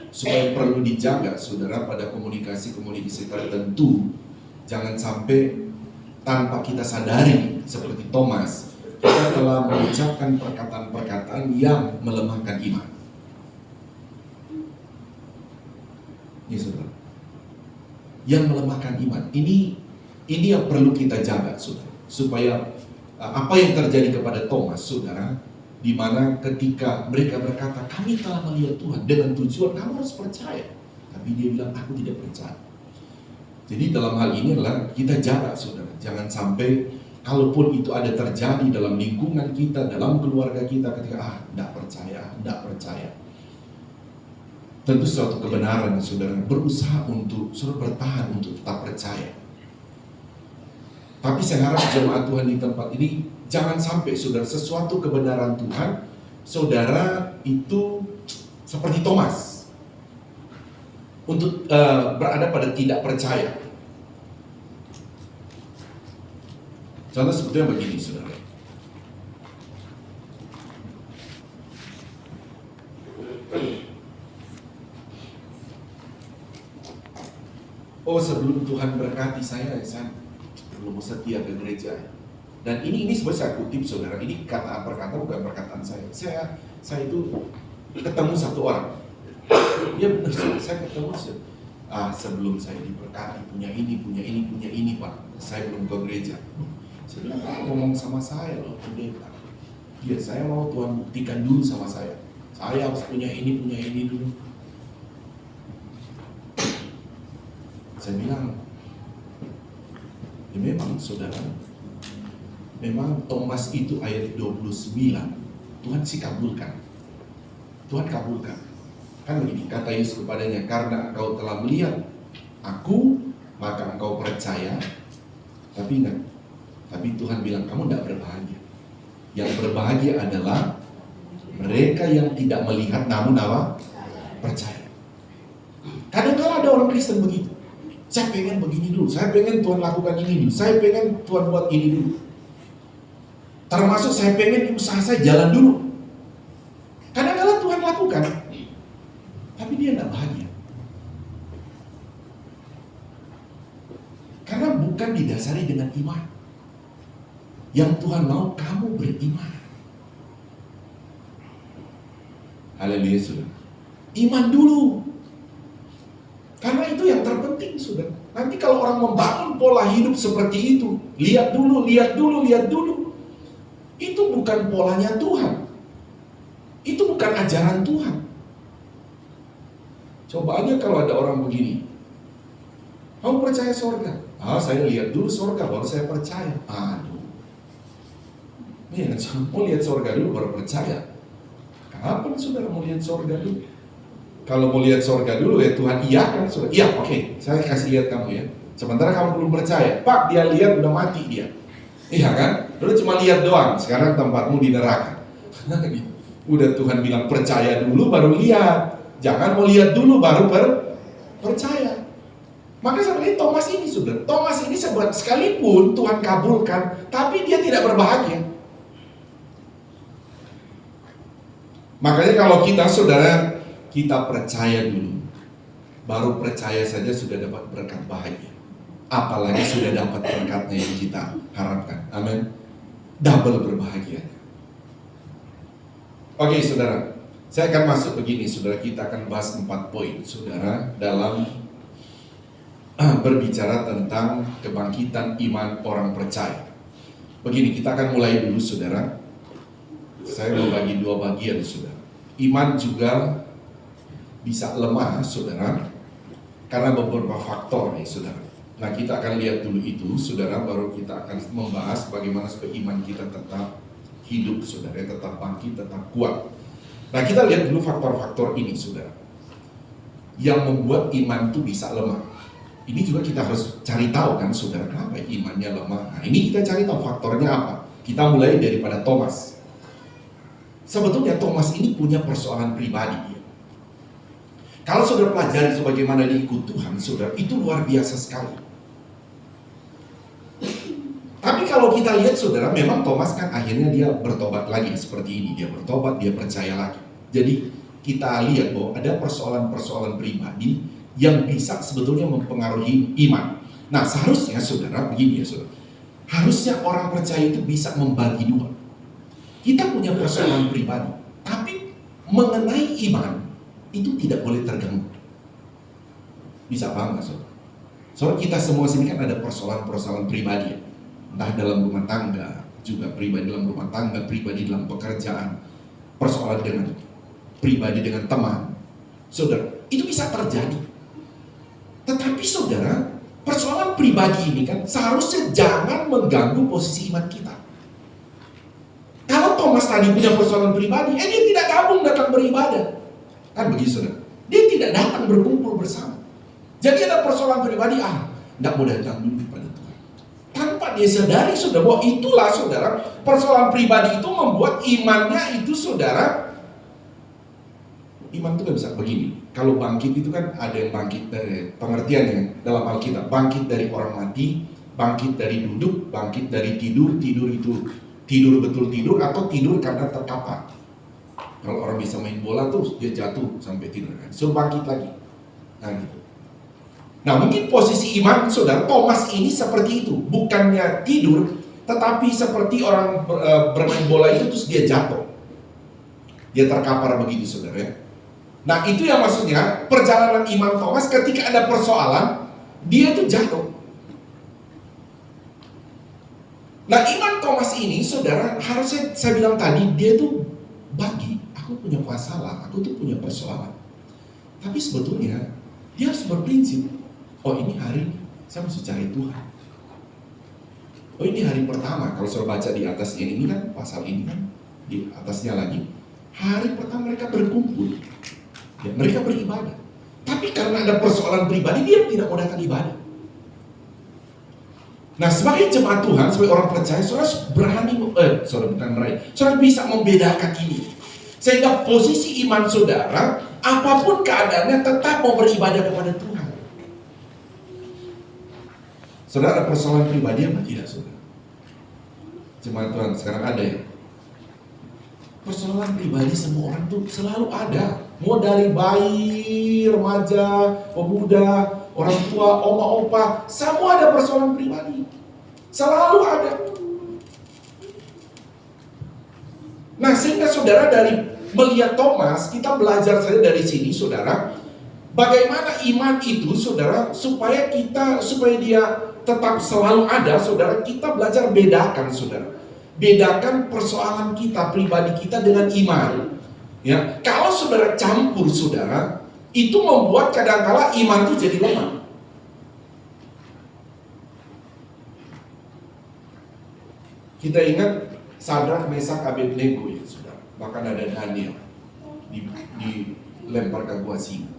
supaya perlu dijaga saudara pada komunikasi tertentu. Jangan sampai tanpa kita sadari seperti Thomas, kita telah mengucapkan perkataan-perkataan yang melemahkan iman. Ini saudara, yang melemahkan iman. Ini yang perlu kita jaga, saudara, supaya apa yang terjadi kepada Thomas, saudara, di mana ketika mereka berkata, kami telah melihat Tuhan dengan tujuan kamu harus percaya, tapi dia bilang aku tidak percaya. Jadi dalam hal ini adalah kita jaga, saudara, jangan sampai kalaupun itu ada terjadi dalam lingkungan kita, dalam keluarga kita, ketika tidak percaya. Tentu suatu kebenaran, saudara, berusaha untuk saudara bertahan untuk tetap percaya. Tapi saya harap jemaat Tuhan di tempat ini jangan sampai saudara sesuatu kebenaran Tuhan, saudara itu seperti Thomas untuk berada pada tidak percaya. Contoh sebetulnya begini saudara. Oh, sebelum Tuhan berkati saya belum setia ke gereja. Dan ini sebenarnya saya kutip saudara, ini kata perkataan bukan perkataan saya. Saya itu ketemu satu orang. Ya benar, saya ketemu sebelum saya diberkati punya ini Pak. Saya belum ke gereja. Saudara ngomong sama saya loh, pendeta. Ya saya mau Tuhan buktikan dulu sama saya. Saya harus punya ini dulu. Saya bilang, ya memang saudara, memang Thomas itu ayat 29 Tuhan sih kabulkan. Tuhan kabulkan. Kan begini, kata Yesus kepadanya, karena engkau telah melihat aku, maka engkau percaya. Tapi ingat, tapi Tuhan bilang, kamu tidak berbahagia. Yang berbahagia adalah mereka yang tidak melihat namun percaya. Kadang-kadang ada orang Kristen begitu. Saya pengen begini dulu, saya pengen Tuhan lakukan ini dulu, saya pengen Tuhan buat ini dulu. Termasuk saya pengen usaha saya jalan dulu. Kadang-kadang Tuhan lakukan, tapi dia tidak bahagia. Karena bukan didasari dengan iman. Yang Tuhan mau kamu beriman. Haleluya saudara. Iman dulu. Karena itu yang terpenting saudara. Nanti kalau orang membangun pola hidup seperti itu, lihat dulu. Itu bukan polanya Tuhan. Itu bukan ajaran Tuhan. Coba aja kalau ada orang begini. Kamu percaya surga? Saya lihat dulu surga baru saya percaya. Aduh. Nih, mau lihat surga dulu baru percaya. Kapan saudara mau lihat surga dulu? Kalau mau lihat surga dulu ya Tuhan iyakan saudara. Iya, oke, saya kasih lihat kamu ya. Sementara kamu belum percaya, Pak dia lihat udah mati dia. Iya kan? Dulu cuma lihat doang, sekarang tempatmu di neraka. Udah Tuhan bilang percaya dulu baru lihat. Jangan mau lihat dulu baru percaya. Maka seperti Thomas ini saudara. Thomas ini sekalipun Tuhan kabulkan, tapi dia tidak berbahagia. Makanya kalau kita saudara, kita percaya dulu, baru percaya saja sudah dapat berkat bahagia. Apalagi sudah dapat berkatnya yang kita harapkan. Amin. Double berbahagia. Oke saudara, saya akan masuk begini saudara, kita akan bahas 4 poin saudara dalam berbicara tentang kebangkitan iman orang percaya. Begini, kita akan mulai dulu saudara. Saya mau bagi 2 bagian saudara. Iman juga bisa lemah saudara karena beberapa faktor nih saudara. Nah kita akan lihat dulu itu saudara, baru kita akan membahas bagaimana supaya iman kita tetap hidup saudara, tetap bangkit, tetap kuat. Nah kita lihat dulu faktor-faktor ini saudara yang membuat iman itu bisa lemah. Ini juga kita harus cari tahu kan saudara, kenapa imannya lemah. Nah ini kita cari tahu faktornya apa. Kita mulai daripada Thomas. Sebetulnya Thomas ini punya persoalan pribadi dia. Kalau saudara pelajari sebagaimana dia ikut Tuhan, saudara, itu luar biasa sekali. Tapi kalau kita lihat saudara, memang Thomas kan akhirnya dia bertobat lagi seperti ini. Dia bertobat, dia percaya lagi. Jadi kita lihat bahwa ada persoalan-persoalan pribadi yang bisa sebetulnya mempengaruhi iman. Nah seharusnya saudara, begini ya saudara, harusnya orang percaya itu bisa membagi 2. Kita punya persoalan pribadi, tapi mengenai iman itu tidak boleh terganggu. Bisa paham nggak saudara? Soalnya kita semua sini kan ada persoalan-persoalan pribadi, entah dalam rumah tangga, juga pribadi dalam rumah tangga, pribadi dalam pekerjaan, persoalan dengan pribadi dengan teman, saudara, itu bisa terjadi. Tetapi saudara, persoalan pribadi ini kan seharusnya jangan mengganggu posisi iman kita. Kalau Thomas tadi punya persoalan pribadi, dia tidak gabung datang beribadah. Kan begitu saudara. Dia tidak datang berkumpul bersama. Jadi ada persoalan pribadi, tidak mau datang dulu pada Tuhan. Tanpa dia sadari saudara, bahwa itulah saudara, persoalan pribadi itu membuat imannya itu saudara. Iman itu kan bisa begini. Kalau bangkit itu kan ada yang bangkit dari pengertiannya dalam Alkitab. Bangkit dari orang mati, bangkit dari duduk, bangkit dari tidur. Tidur itu tidur betul tidur atau tidur karena terkapar. Kalau orang bisa main bola tuh dia jatuh sampai tidur kan, so bangkit lagi. Nah gitu. Nah mungkin posisi iman saudara Thomas ini seperti itu, bukannya tidur, Tetapi seperti orang bermain bola itu terus dia jatuh. Dia terkapar begitu, saudara ya. Nah, itu yang maksudnya perjalanan iman Thomas ketika ada persoalan, dia itu jatuh. Nah, iman Thomas ini, saudara, harusnya saya bilang tadi, dia tuh bagi, aku punya masalah, aku tuh punya persoalan. Tapi sebetulnya, dia harus berprinsip, oh ini hari ini, saya mesti cari Tuhan. Oh ini hari pertama, kalau saya baca di atasnya ini kan, pasal ini kan, di atasnya lagi, hari pertama mereka berkumpul. Ya, mereka beribadah. Tapi karena ada persoalan pribadi, dia tidak mau datang ibadah. Nah, sebagai jemaat Tuhan, sebagai orang percaya, saudara berani, saudara bisa membedakan ini. Sehingga posisi iman saudara, apapun keadaannya, tetap mau beribadah kepada Tuhan. Saudara ada persoalan pribadi apa tidak, saudara? Jemaat Tuhan, sekarang ada ya? Persoalan pribadi semua orang tuh selalu ada. Mau dari bayi, remaja, pemuda, orang tua, oma, opa, semua ada persoalan pribadi. Selalu ada. Nah, sehingga saudara dari melihat Thomas, kita belajar saja dari sini, saudara, bagaimana iman itu, saudara, supaya dia tetap selalu ada, saudara, kita belajar bedakan, saudara. Bedakan persoalan kita, pribadi kita dengan iman. Ya, kalau saudara campur, saudara, itu membuat kadang-kala iman itu jadi lemah. Kita ingat Sadrak, Mesak, Abednego ya, saudara. Bahkan ada Daniel dilempar ke gua singa.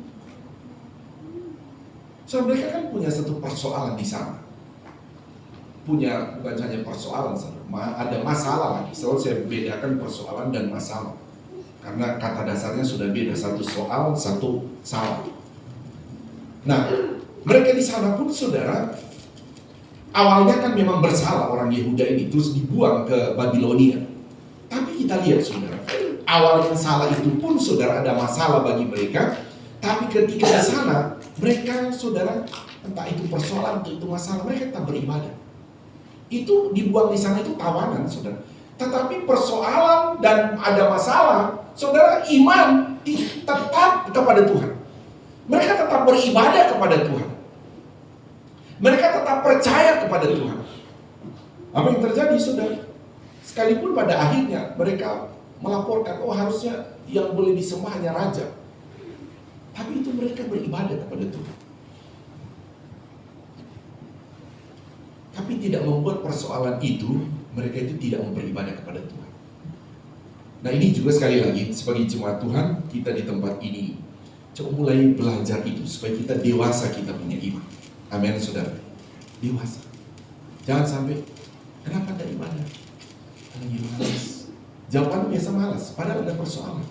So, mereka kan punya satu persoalan di sana. Punya bukan hanya persoalan, ada masalah lagi. Selalu saya bedakan persoalan dan masalah. Karena kata dasarnya sudah beda, satu soal, satu salah. Nah, mereka di sana pun, saudara, awalnya kan memang bersalah orang Yehuda ini, terus dibuang ke Babilonia. Tapi kita lihat, saudara, awal yang salah itu pun, saudara, ada masalah bagi mereka. Tapi ketika di sana, mereka, saudara, entah itu persoalan, entah itu masalah, mereka tetap beribadah. Itu dibuang di sana itu tawanan, saudara. Tetapi persoalan dan ada masalah, saudara, iman tetap kepada Tuhan. Mereka tetap beribadah kepada Tuhan. Mereka tetap percaya kepada Tuhan. Apa yang terjadi, saudara? Sekalipun pada akhirnya mereka melaporkan, oh harusnya yang boleh disembah hanya raja. Tapi itu mereka beribadah kepada Tuhan. Tapi tidak membuat persoalan itu, mereka itu tidak mau beribadah kepada Tuhan. Nah, ini juga sekali lagi, sebagai jemaat Tuhan, kita di tempat ini coba mulai belajar itu, supaya kita dewasa, kita punya iman. Amin, saudara. Dewasa. Jangan sampai, kenapa tidak ibadah? Lagi malas. Jawabannya biasa malas, padahal ada persoalan.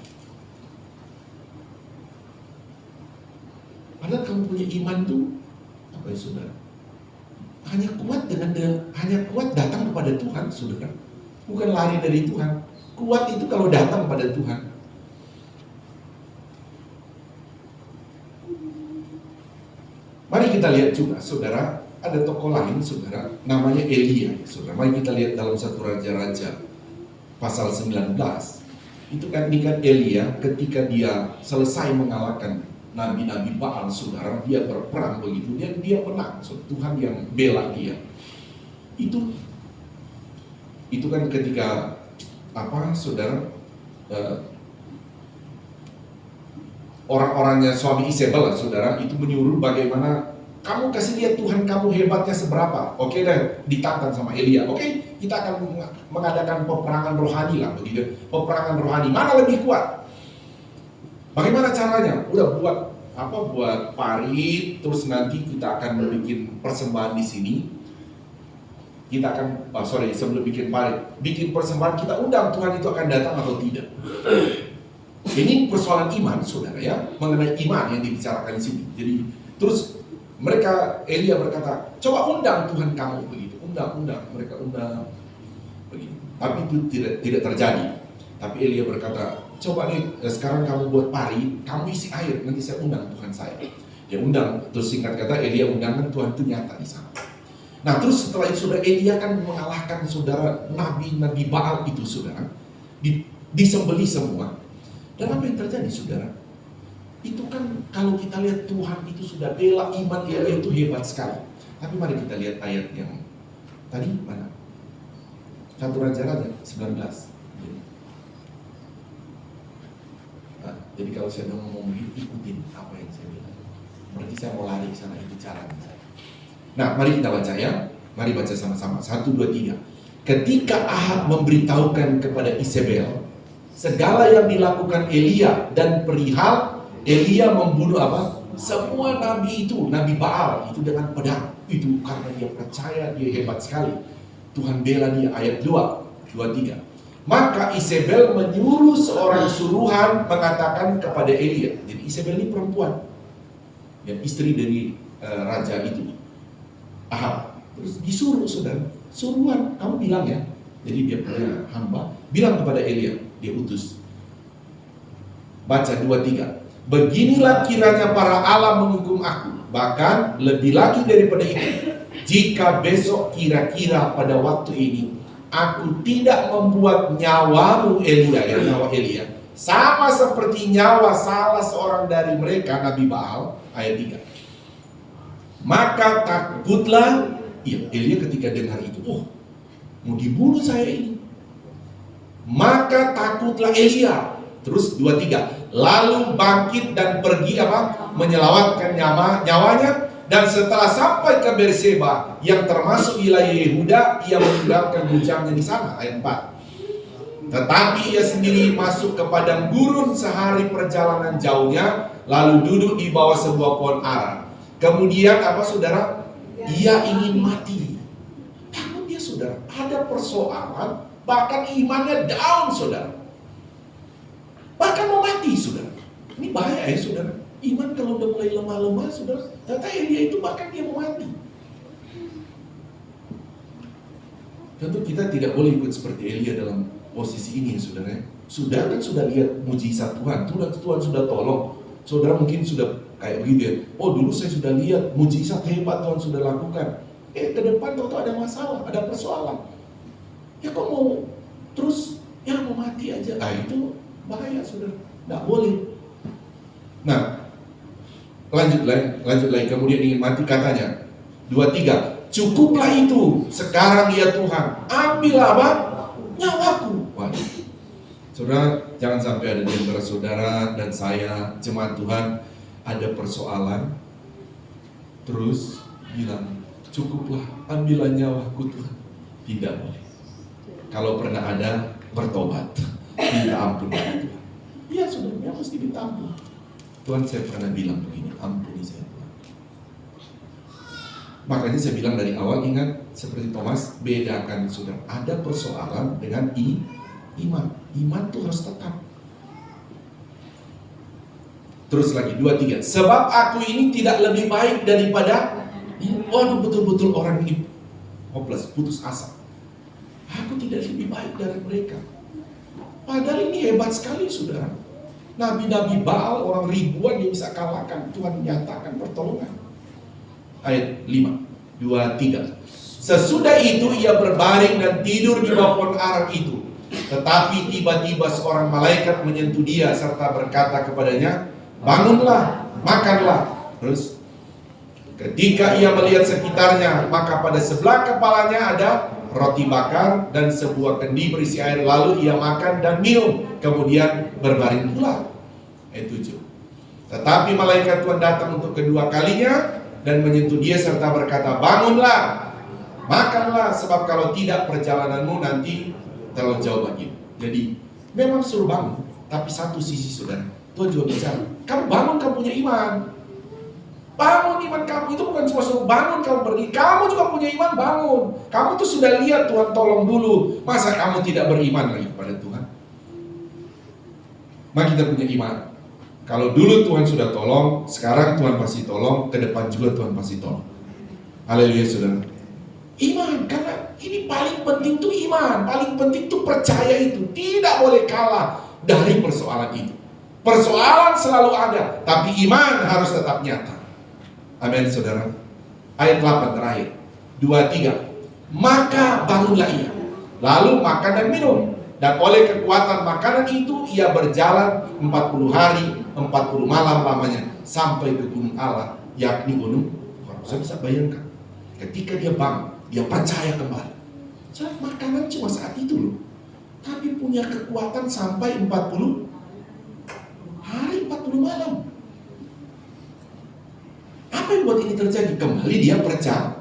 Padahal kamu punya iman tuh, apa ya, saudara? Hanya kuat datang kepada Tuhan, saudara. Bukan lari dari Tuhan. Kuat itu kalau datang kepada Tuhan. Mari kita lihat juga, saudara, ada tokoh lain, saudara, namanya Elia, saudara. Mari kita lihat dalam 1 Raja-Raja pasal 19. Itu kan Elia ketika dia selesai mengalahkan nabi-nabi Baal, saudara, dia berperang begitu, dia menang, Tuhan yang bela dia. Itu kan ketika saudara, orang-orangnya suami Isabel, saudara, itu menyuruh bagaimana kamu kasih lihat Tuhan kamu hebatnya seberapa. Oke deh, ditantang sama Elia. Oke, kita akan mengadakan peperangan rohani lah begitu. Peperangan rohani mana lebih kuat? Bagaimana caranya? Udah buat parit, terus nanti kita akan bikin persembahan di sini. Kita akan, sebelum bikin parit, bikin persembahan, kita undang Tuhan itu akan datang atau tidak. Ini persoalan iman, saudara ya, mengenai iman yang dibicarakan di sini. Jadi, terus Elia berkata, coba undang Tuhan kamu begitu, mereka undang begitu. Tapi itu tidak terjadi. Tapi Elia berkata, coba nih sekarang kamu buat pari, kamu isi air, nanti saya undang Tuhan saya. Dia undang, terus singkat kata Elia undangkan Tuhan itu nyata di sana. Nah terus setelah itu saudara, Elia kan mengalahkan saudara nabi-nabi Baal itu saudara, disembeli semua. Dan apa yang terjadi saudara? Itu kan kalau kita lihat Tuhan itu sudah bela iman Elia itu hebat sekali. Tapi mari kita lihat ayat yang tadi mana? 1 Raja-Raja 19. Nah, jadi kalau saya ngomong begitu, ikutin apa yang saya bilang. Berarti saya mau lari ke sana, itu caranya saya. Nah, mari kita baca ya. Mari baca sama-sama. 1, 2, 3. Ketika Ahab memberitahukan kepada Isabel segala yang dilakukan Elia dan perihal Elia membunuh apa? Semua nabi itu, nabi Baal itu dengan pedang. Itu karena dia percaya dia hebat sekali. Tuhan bela dia. Ayat 2, 3. Maka Isabel menyuruh seorang suruhan mengatakan kepada Elia. Jadi Isabel ini perempuan, ya, istri dari raja itu, Ahab. Terus disuruh saudara, suruhan, kamu bilang ya. Jadi dia punya hamba, bilang kepada Elia, dia utus. Baca 2, 3. Beginilah kiranya para Allah menghukum aku, bahkan lebih lagi daripada itu, jika besok kira-kira pada waktu ini aku tidak membuat nyawamu Elia, ya nyawa Elia, sama seperti nyawa salah seorang dari mereka Nabi Baal. Ayat 3. Maka takutlah, iya, Elia ketika dengar itu, mau dibunuh saya ini. Maka takutlah Elia. Terus 2, 3. Lalu bangkit dan pergi apa? Menyelamatkan nyawanya. Dan setelah sampai ke Berseba yang termasuk wilayah Yehuda, ia meninggalkan bujangnya di sana. Ayat 4. Tetapi ia sendiri masuk ke padang gurun sehari perjalanan jauhnya, lalu duduk di bawah sebuah pohon ara. Kemudian apa saudara? Ia ingin mati. Namun dia saudara, ada persoalan, bahkan imannya down saudara. Bahkan mau mati saudara. Ini bahaya ya saudara. Iman kalau udah mulai lemah-lemah saudara, ternyata Elia itu bahkan dia mau mati. Tentu kita tidak boleh ikut seperti Elia dalam posisi ini saudara. Sudah lihat mujizat Tuhan, Tuhan sudah tolong. Saudara mungkin sudah kayak begitu ya. Oh dulu saya sudah lihat mujizat hebat Tuhan sudah lakukan. Ke depan tahu ada masalah, ada persoalan. Ya kok mau terus ya mau mati aja. Itu bahaya saudara. Tidak boleh. Nah, lanjut lagi. Kemudian ingin mati katanya. 2, 3. Cukuplah itu. Sekarang ya Tuhan, ambillah apa? Nyawaku. Waduh. Saudara, jangan sampai ada di antara saudara dan saya, jemaat Tuhan, ada persoalan, terus bilang, cukuplah, ambillah nyawaku Tuhan. Tidak boleh. Kalau pernah ada, bertobat, minta ampun kepada Tuhan. Iya saudara, mesti minta ampun. Tuhan, saya pernah bilang begini, ampuni saya Tuhan. Makanya saya bilang dari awal, ingat seperti Thomas, bedakan saudara, ada persoalan dengan iman. Iman itu harus tetap. Terus lagi 2, 3. Sebab aku ini tidak lebih baik daripada ini. Waduh, betul-betul orang ini hopeless, putus asa. Aku tidak lebih baik dari mereka. Padahal ini hebat sekali saudara. Nabi-nabi Baal, orang ribuan yang bisa kalahkan. Tuhan menyatakan pertolongan. Ayat 5, 2, 3. Sesudah itu ia berbaring dan tidur di bawah pohon ara itu. Tetapi tiba-tiba seorang malaikat menyentuh dia serta berkata kepadanya, bangunlah, makanlah. Terus ketika ia melihat sekitarnya, maka pada sebelah kepalanya ada roti bakar dan sebuah kendi berisi air. Lalu ia makan dan minum, kemudian berbaring pula. Ayat 7. Tetapi malaikat Tuhan datang untuk kedua kalinya dan menyentuh dia serta berkata, bangunlah, makanlah, sebab kalau tidak perjalananmu nanti terlalu jauh bagimu. Jadi memang suruh bangun, tapi satu sisi saudara, Tuhan juga bicara, kamu bangun, kamu punya iman. Bangun iman kamu, itu bukan cuma suruh bangun kamu berdiri, kamu juga punya iman, bangun. Kamu tuh sudah lihat Tuhan tolong dulu, masa kamu tidak beriman lagi kepada Tuhan? Mari kita punya iman. Kalau dulu Tuhan sudah tolong, sekarang Tuhan pasti tolong, ke depan juga Tuhan pasti tolong. Haleluya saudara. Iman, karena ini paling penting tuh iman, paling penting tuh percaya itu. Tidak boleh kalah dari persoalan itu. Persoalan selalu ada, tapi iman harus tetap nyata. Amin saudara. Ayat 8 terakhir. 2, 3. Maka bangunlah ia, lalu makan dan minum. Dan oleh kekuatan makanan itu ia berjalan 40 hari 40 malam lamanya sampai ke gunung Allah, yakni gunung Horeb. Saya bisa bayangkan ketika dia bangun, dia percaya kembali. Jadi makanan cuma saat itu loh, tapi punya kekuatan sampai 40 hari 40 malam. Apa yang buat ini terjadi? Kembali dia percaya.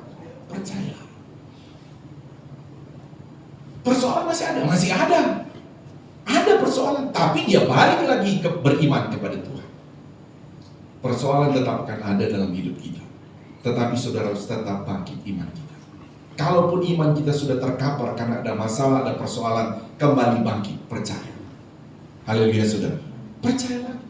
Persoalan masih ada. Ada persoalan, tapi dia balik lagi beriman kepada Tuhan. Persoalan tetap akan ada dalam hidup kita, tetapi saudara harus tetap bangkit iman kita. Kalaupun iman kita sudah terkapar karena ada masalah, ada persoalan, kembali bangkit, percaya. Haleluya saudara, percaya lagi.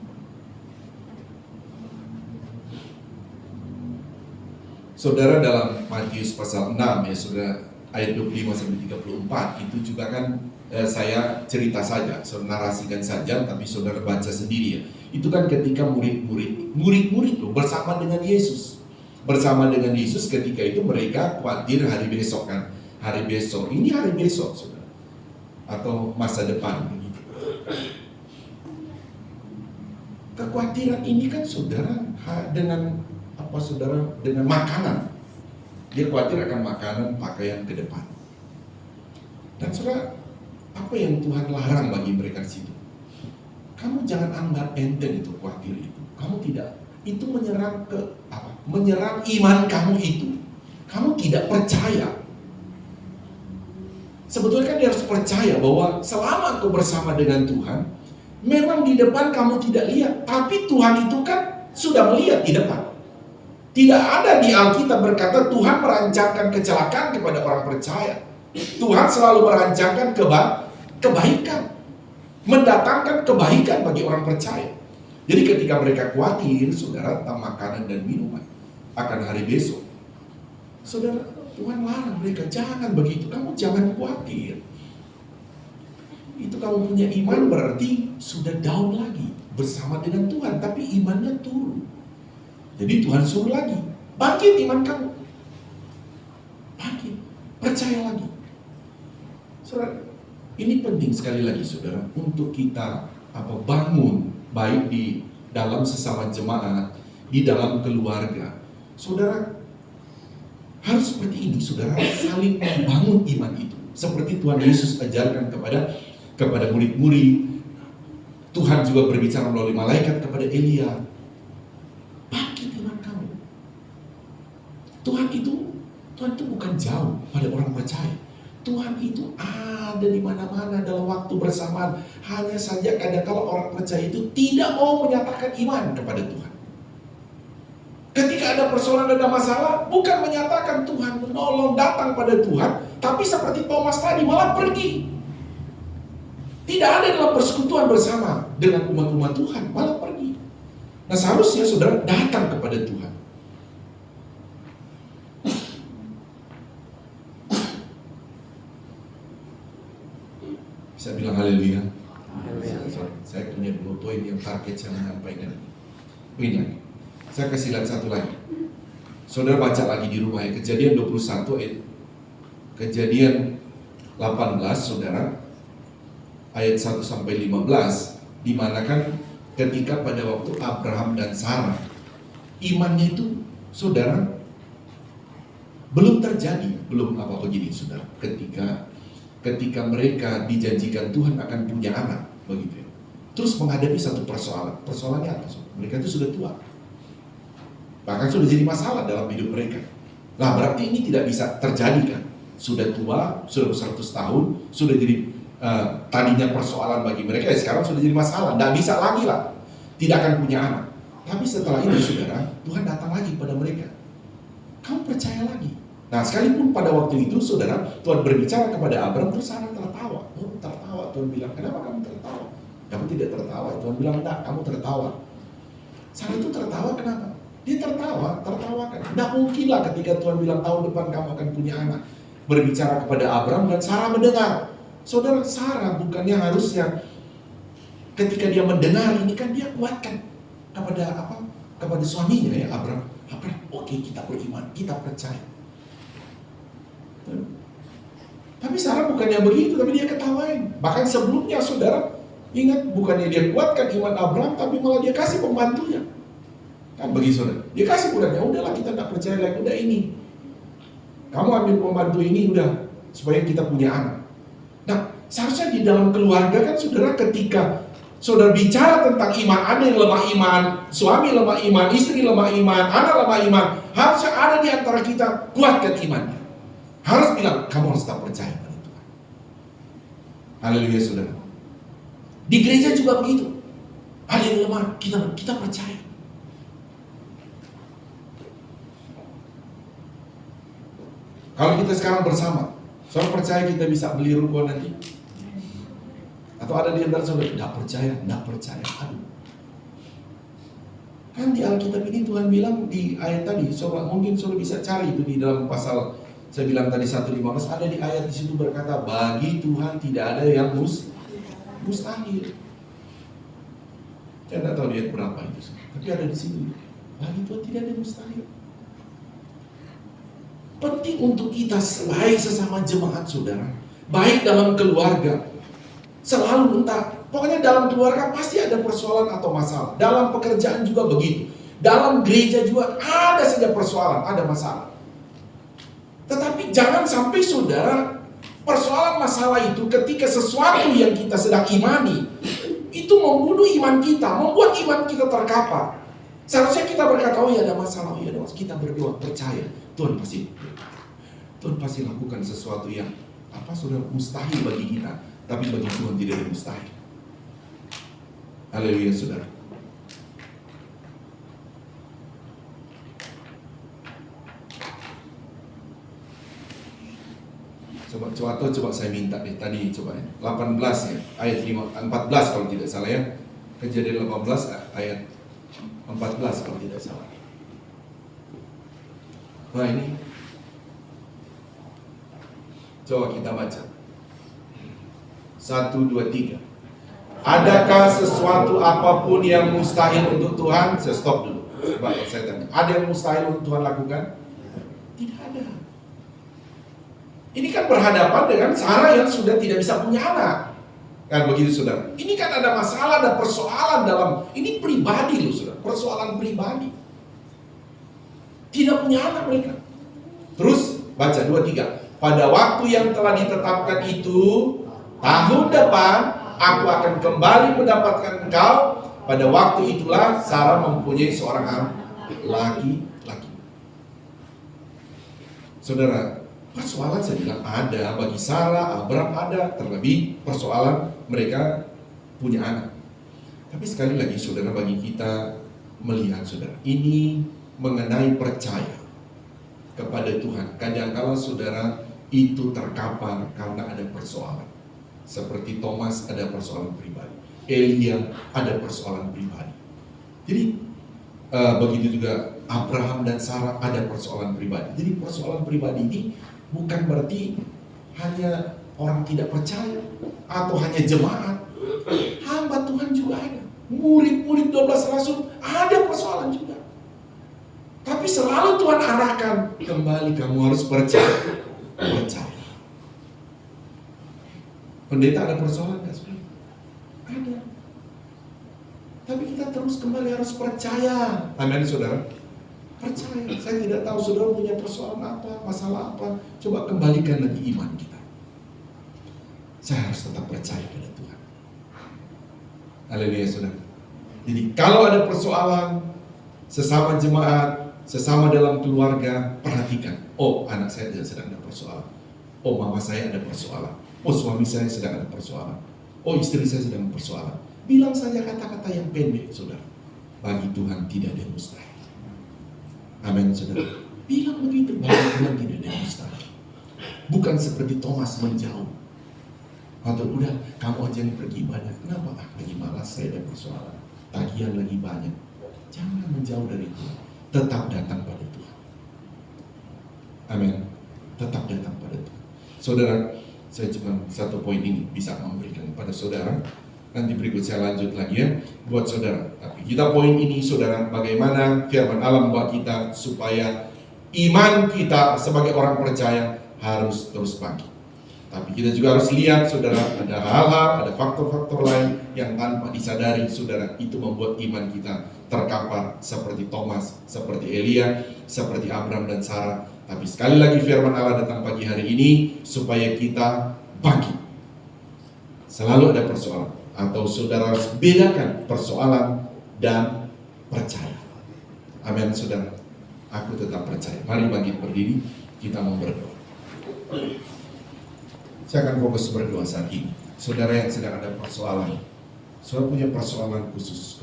Saudara, dalam Matius pasal 6 ya saudara, ayat 25-34 itu juga kan saya cerita saja, saudara narasikan saja, tapi saudara baca sendiri ya. Itu kan ketika murid-murid loh bersama dengan Yesus. Bersama dengan Yesus ketika itu mereka khawatir hari besok kan. Hari besok, ini hari besok saudara. Atau masa depan begitu. Kekhawatiran ini kan saudara dengan apa saudara? Dengan makanan. Dia khawatir akan makanan, pakaian ke depan. Dan saudara, apa yang Tuhan larang bagi mereka di situ? Kamu jangan anggap enteng itu khawatir itu. Kamu tidak. Itu menyerang ke apa? Menyerang iman kamu itu. Kamu tidak percaya. Sebetulnya kan dia harus percaya bahwa selama kau bersama dengan Tuhan, memang di depan kamu tidak lihat, tapi Tuhan itu kan sudah melihat di depan. Tidak ada di Alkitab berkata Tuhan merancangkan kecelakaan kepada orang percaya. Tuhan selalu merancangkan kebaikan, mendatangkan kebaikan bagi orang percaya. Jadi ketika mereka khawatir, saudara, tentang makanan dan minuman akan hari besok, saudara, Tuhan larang mereka, jangan begitu, kamu jangan khawatir. Itu kamu punya iman berarti sudah down lagi bersama dengan Tuhan, tapi imannya turun. Jadi Tuhan suruh lagi, bangkit iman kamu, bangkit, percaya lagi. Saudara, ini penting sekali lagi saudara, untuk kita bangun, baik di dalam sesama jemaat, di dalam keluarga. Saudara, harus seperti ini saudara, saling membangun iman itu. Seperti Tuhan Yesus ajarkan kepada murid-murid. Tuhan juga berbicara melalui malaikat kepada Elia. Tuhan itu bukan jauh pada orang percaya. Tuhan itu ada di mana-mana dalam waktu bersamaan. Hanya saja kadang-kala orang percaya itu tidak mau menyatakan iman kepada Tuhan. Ketika ada persoalan, ada masalah, bukan menyatakan Tuhan menolong, datang pada Tuhan, tapi seperti Thomas tadi malah pergi. Tidak ada dalam persekutuan bersama dengan umat-umat Tuhan, malah pergi. Nah seharusnya saudara datang kepada Tuhan. Saya bilang haleluya. Saya punya 2 poin yang target saya menyampaikan. Ini lagi. Saya kasih lihat satu lagi. Saudara baca lagi di rumah ya, Kejadian 21 Kejadian 18 saudara, ayat 1 sampai 15, di mana kan ketika pada waktu Abraham dan Sarah, imannya itu saudara belum terjadi, begini saudara, ketika mereka dijanjikan Tuhan akan punya anak, begitu ya. Terus menghadapi satu persoalan. Persoalannya apa? Mereka itu sudah tua. Bahkan sudah jadi masalah dalam hidup mereka. Nah, berarti ini tidak bisa terjadi kan? Sudah tua, sudah 100 tahun, sudah jadi tadinya persoalan bagi mereka, ya sekarang sudah jadi masalah. Tidak bisa lagi lah. Tidak akan punya anak. Tapi setelah itu saudara, Tuhan datang lagi pada mereka. Kamu percaya lagi. Nah, sekalipun pada waktu itu, saudara, Tuhan berbicara kepada Abraham, terus Sarah tertawa. Oh, tertawa. Tuhan bilang, kenapa kamu tertawa? Kamu tidak tertawa. Tuhan bilang, enggak, kamu tertawa. Sarah itu tertawa, kenapa? Dia tertawakan. Enggak mungkin lah ketika Tuhan bilang, tahun depan kamu akan punya anak. Berbicara kepada Abraham, dan Sarah mendengar. Saudara, Sarah bukannya harusnya ketika dia mendengar ini kan dia kuatkan kepada suaminya ya, Abraham, oke, kita beriman, kita percaya. Tapi Sarah bukannya begitu, tapi dia ketawain. Bahkan sebelumnya saudara, ingat, bukannya dia kuatkan iman Abraham, tapi malah dia kasih pembantunya. Kan bagi saudara, dia kasih udahnya, udahlah kita tidak percaya lagi, udah ini. Kamu ambil pembantu ini udah, supaya kita punya anak. Nah, seharusnya di dalam keluarga kan saudara, ketika saudara bicara tentang iman, ada yang lemah iman, suami lemah iman, istri lemah iman, anak lemah iman, harusnya ada di antara kita kuatkan imannya. Harus bilang, kamu harus tetap percaya pada Tuhan. Haleluya saudara. Di gereja juga begitu. Ada yang lemah, kita percaya. Kalau kita sekarang bersama, saudara percaya kita bisa beli ruko nanti? Atau ada di antara saudara, tidak percaya. Aduh. Kan di Alkitab ini Tuhan bilang di ayat tadi, mungkin saudara bisa cari itu di dalam pasal, saya bilang tadi 1:15, ada di ayat di situ berkata, bagi Tuhan tidak ada yang mustahil. Saya tidak tahu di ayat berapa itu, tapi ada di situ. Bagi Tuhan tidak ada yang mustahil. Penting untuk kita baik sesama jemaat saudara, baik dalam keluarga, selalu pokoknya dalam keluarga pasti ada persoalan atau masalah. Dalam pekerjaan juga begitu. Dalam gereja juga ada saja persoalan, ada masalah. Tetapi jangan sampai saudara, persoalan masalah itu ketika sesuatu yang kita sedang imani, itu membunuh iman kita, membuat iman kita terkapar. Seharusnya kita berkata, oh iya ada masalah, kita berdoa, percaya, Tuhan pasti lakukan sesuatu yang sudah mustahil bagi kita, tapi bagi Tuhan tidak ada mustahil. Haleluya saudara. Coba saya minta deh tadi, coba ya. 18 ya, ayat 14 kalau tidak salah ya. Kejadian 18 ayat 14 kalau tidak salah. Nah ini, coba kita baca. 1, 2, 3. Adakah sesuatu apapun yang mustahil untuk Tuhan? Saya stop dulu. Coba saya tanya. Ada yang mustahil untuk Tuhan lakukan? Tidak ada. Ini kan berhadapan dengan Sarah yang sudah tidak bisa punya anak. Kan begitu saudara. Ini kan ada masalah, ada persoalan dalam, ini pribadi loh saudara. Persoalan pribadi. Tidak punya anak mereka. Terus baca 2, 3. Pada waktu yang telah ditetapkan itu, tahun depan aku akan kembali mendapatkan engkau. Pada waktu itulah Sarah mempunyai seorang anak laki-laki. Saudara, persoalan saya bilang ada bagi Sarah, Abraham ada, terlebih persoalan mereka punya anak. Tapi sekali lagi saudara, bagi kita melihat saudara, ini mengenai percaya kepada Tuhan. Kadang-kala saudara itu terkapar karena ada persoalan. Seperti Thomas ada persoalan pribadi, Elia ada persoalan pribadi. Jadi begitu juga Abraham dan Sarah ada persoalan pribadi. Jadi persoalan pribadi ini bukan berarti hanya orang tidak percaya atau hanya jemaat. Hamba Tuhan juga ada. Murid-murid 12 rasul ada persoalan juga. Tapi selalu Tuhan arahkan, kembali kamu harus percaya. Pendeta ada persoalan gak sebenarnya? Ada. Tapi kita terus kembali harus percaya. Amin saudara. Percaya. Saya tidak tahu saudara punya persoalan apa, masalah apa. Coba kembalikan lagi iman kita. Saya harus tetap percaya pada Tuhan. Haleluya saudara. Jadi kalau ada persoalan sesama jemaat, sesama dalam keluarga, perhatikan. Oh, anak saya sedang ada persoalan. Oh, mama saya ada persoalan. Oh, suami saya sedang ada persoalan. Oh, istri saya sedang persoalan. Bilang saja kata-kata yang pendek, saudara. Bagi Tuhan tidak ada yang mustahil. Amin, saudara. Bilang begitu, bagi Tuhan tidak ada yang mustahil. Bukan seperti Thomas menjauh. Atau udah, kamu aja yang pergi ibadah. Kenapa? Lagi malas, saya ada persoalan. Tagihan lagi banyak. Jangan menjauh dari Tuhan. Tetap datang pada Tuhan. Amin. Tetap datang pada Tuhan. Saudara, saya cuma satu poin ini bisa memberikan pada saudara. Nanti berikut saya lanjut lagi ya buat saudara. Tapi kita poin ini saudara, bagaimana firman Allah buat kita supaya iman kita sebagai orang percaya harus terus bagi. Tapi kita juga harus lihat, saudara, ada hal-hal, ada faktor-faktor lain yang tanpa disadari, saudara, itu membuat iman kita terkapar seperti Thomas, seperti Elia, seperti Abraham dan Sarah. Tapi sekali lagi firman Allah datang pagi hari ini supaya kita bagi. Selalu ada persoalan, atau saudara harus bedakan persoalan dan percaya. Amin, saudara. Aku tetap percaya. Mari bangkit berdiri, kita mau berdoa. Saya akan fokus berdoa saat ini. Saudara yang sedang ada persoalan, saudara punya persoalan khusus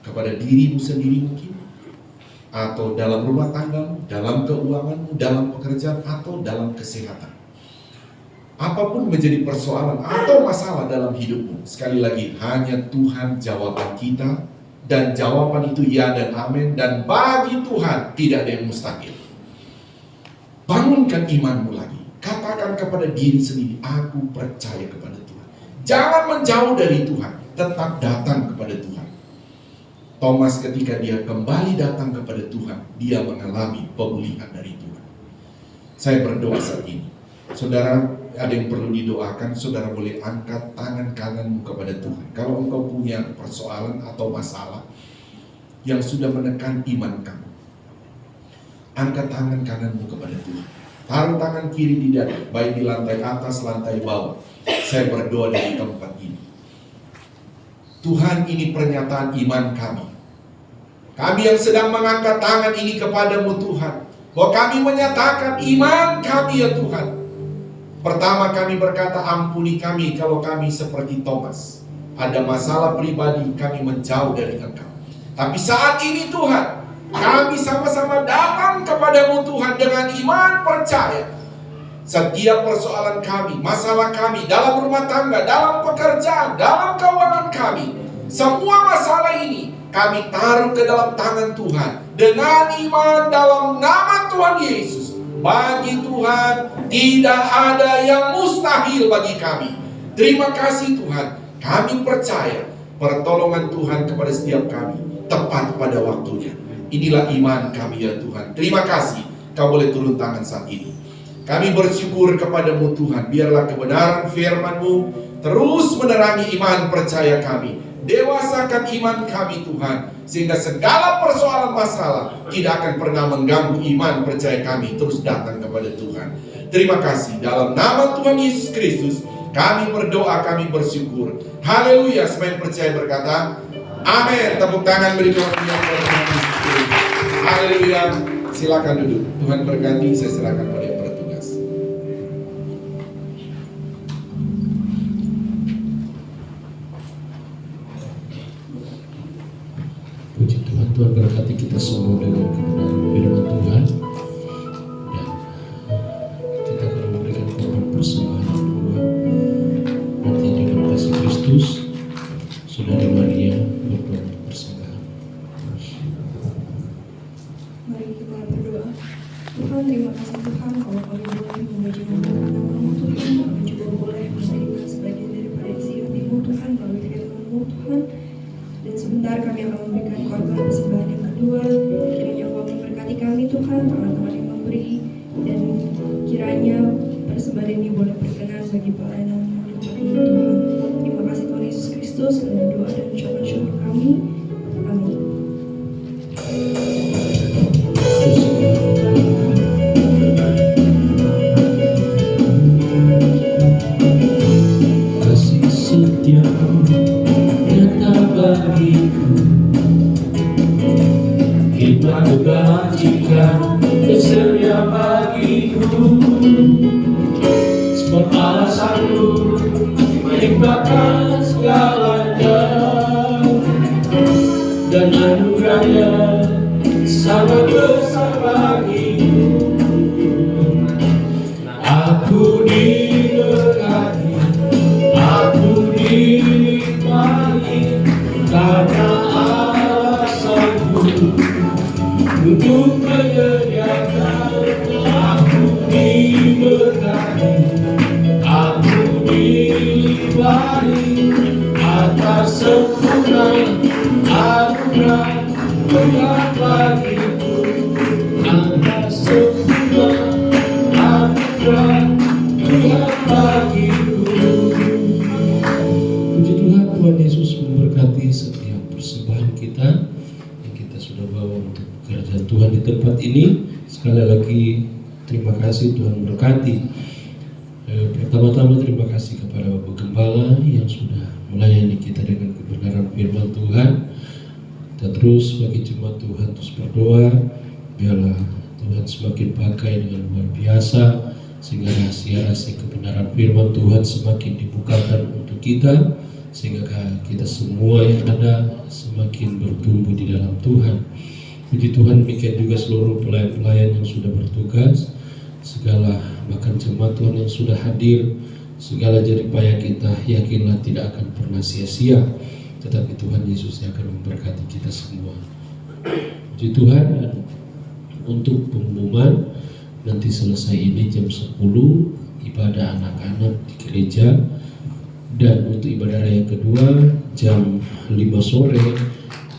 kepada dirimu sendiri mungkin, atau dalam rumah tanggamu, dalam keuanganmu, dalam pekerjaan, atau dalam kesehatan. Apapun menjadi persoalan atau masalah dalam hidupmu, sekali lagi hanya Tuhan jawaban kita, dan jawaban itu ya dan amin, dan bagi Tuhan tidak ada yang mustahil. Bangunkan imanmu lagi. Katakan kepada diri sendiri, aku percaya kepada Tuhan. Jangan menjauh dari Tuhan, tetap datang kepada Tuhan. Thomas ketika dia kembali datang kepada Tuhan, dia mengalami pemulihan dari Tuhan. Saya berdoa saat ini. Saudara, ada yang perlu didoakan, saudara boleh angkat tangan kananmu kepada Tuhan. Kalau engkau punya persoalan atau masalah yang sudah menekan iman kamu, angkat tangan kananmu kepada Tuhan. Taruh tangan kiri di dada, baik di lantai atas, lantai bawah. Saya berdoa dari tempat ini. Tuhan, ini pernyataan iman kami. Kami yang sedang mengangkat tangan ini kepadamu Tuhan, bahwa kami menyatakan iman kami ya Tuhan. Pertama kami berkata, ampuni kami kalau kami seperti Thomas. Ada masalah pribadi, kami menjauh dari Engkau. Tapi saat ini Tuhan, kami sama-sama datang kepadamu Tuhan dengan iman percaya. Setiap persoalan kami, masalah kami dalam rumah tangga, dalam pekerjaan, dalam keuangan kami, semua masalah ini kami taruh ke dalam tangan Tuhan dengan iman dalam nama Tuhan Yesus. Bagi Tuhan tidak ada yang mustahil bagi kami. Terima kasih Tuhan, kami percaya pertolongan Tuhan kepada setiap kami tepat pada waktunya. Inilah iman kami ya Tuhan. Terima kasih. Kau boleh turun tangan saat ini. Kami bersyukur kepadamu Tuhan. Biarlah kebenaran firman-Mu terus menerangi iman percaya kami. Dewasakan iman kami Tuhan, sehingga segala persoalan masalah tidak akan pernah mengganggu iman percaya kami terus datang kepada Tuhan. Terima kasih. Dalam nama Tuhan Yesus Kristus kami berdoa, kami bersyukur. Haleluya. Semua yang percaya berkata amin. Tepuk tangan beri kemuliaan kepada Tuhan Yesus Kristus. Haleluya. Silakan duduk. Tuhan berkati. Saya serahkan pada yang bertugas. Puji Tuhan, Tuhan berkati kita semua dengan kebenaran firman Tuhan. Dan kita akan memberikan korban persembahan kedua. Nanti dengan kasih Kristus, Saudari Maria berdoa persembahan. Mari kita berdoa. Tuhan, terima kasih Tuhan kalau kami boleh memuji nama-Mu Tuhan. Kami juga boleh menerima sebagian daripada isi hati-Mu Tuhan melalui firman-Mu Tuhan. Dan sebentar kami akan memberikan korban persembahan yang kedua. Kiranya Engkau memberkati kami Tuhan, teman-teman yang memberi, dan kiranya persembahan ini boleh berkenan bagi pelayanan-Mu di tempat ini Tuhan. Terima kasih Tuhan Yesus Kristus. Dengan doa dan ucapan syukur kami. Amin. Kasih setiamu nyata bagiku, hikmat kebajikan tersedia bagiku. Sebab alasanku menikmati segalanya, dan anugerahnya sangat besar bagiku. Aku diberkati, aku dinikmati, karena alasanku untuk menyediakan. Aku diberkati, aku dinikmati, atas sempurna anugerah Tuhan bagiku, atas sempurna sudah bawa untuk kerajaan Tuhan di tempat ini. Sekali lagi terima kasih, Tuhan berkati. Pertama-tama terima kasih kepada Bapak Gembala yang sudah melayani kita dengan kebenaran firman Tuhan. Kita terus bagi jemaat Tuhan terus berdoa, biarlah Tuhan semakin pakai dengan luar biasa, sehingga rahasia-rahasia kebenaran firman Tuhan semakin dibukakan untuk kita, sehingga kita semua yang ada semakin bertumbuh di dalam Tuhan. Puji Tuhan, demikian juga seluruh pelayan-pelayan yang sudah bertugas, segala bahkan jemaat Tuhan yang sudah hadir, segala jerih payah kita yakinlah tidak akan pernah sia-sia, tetapi Tuhan Yesus yang akan memberkati kita semua. Puji Tuhan. Dan untuk pengumuman, nanti selesai ini jam 10 ibadah anak-anak di gereja, dan untuk ibadah raya kedua jam 5 sore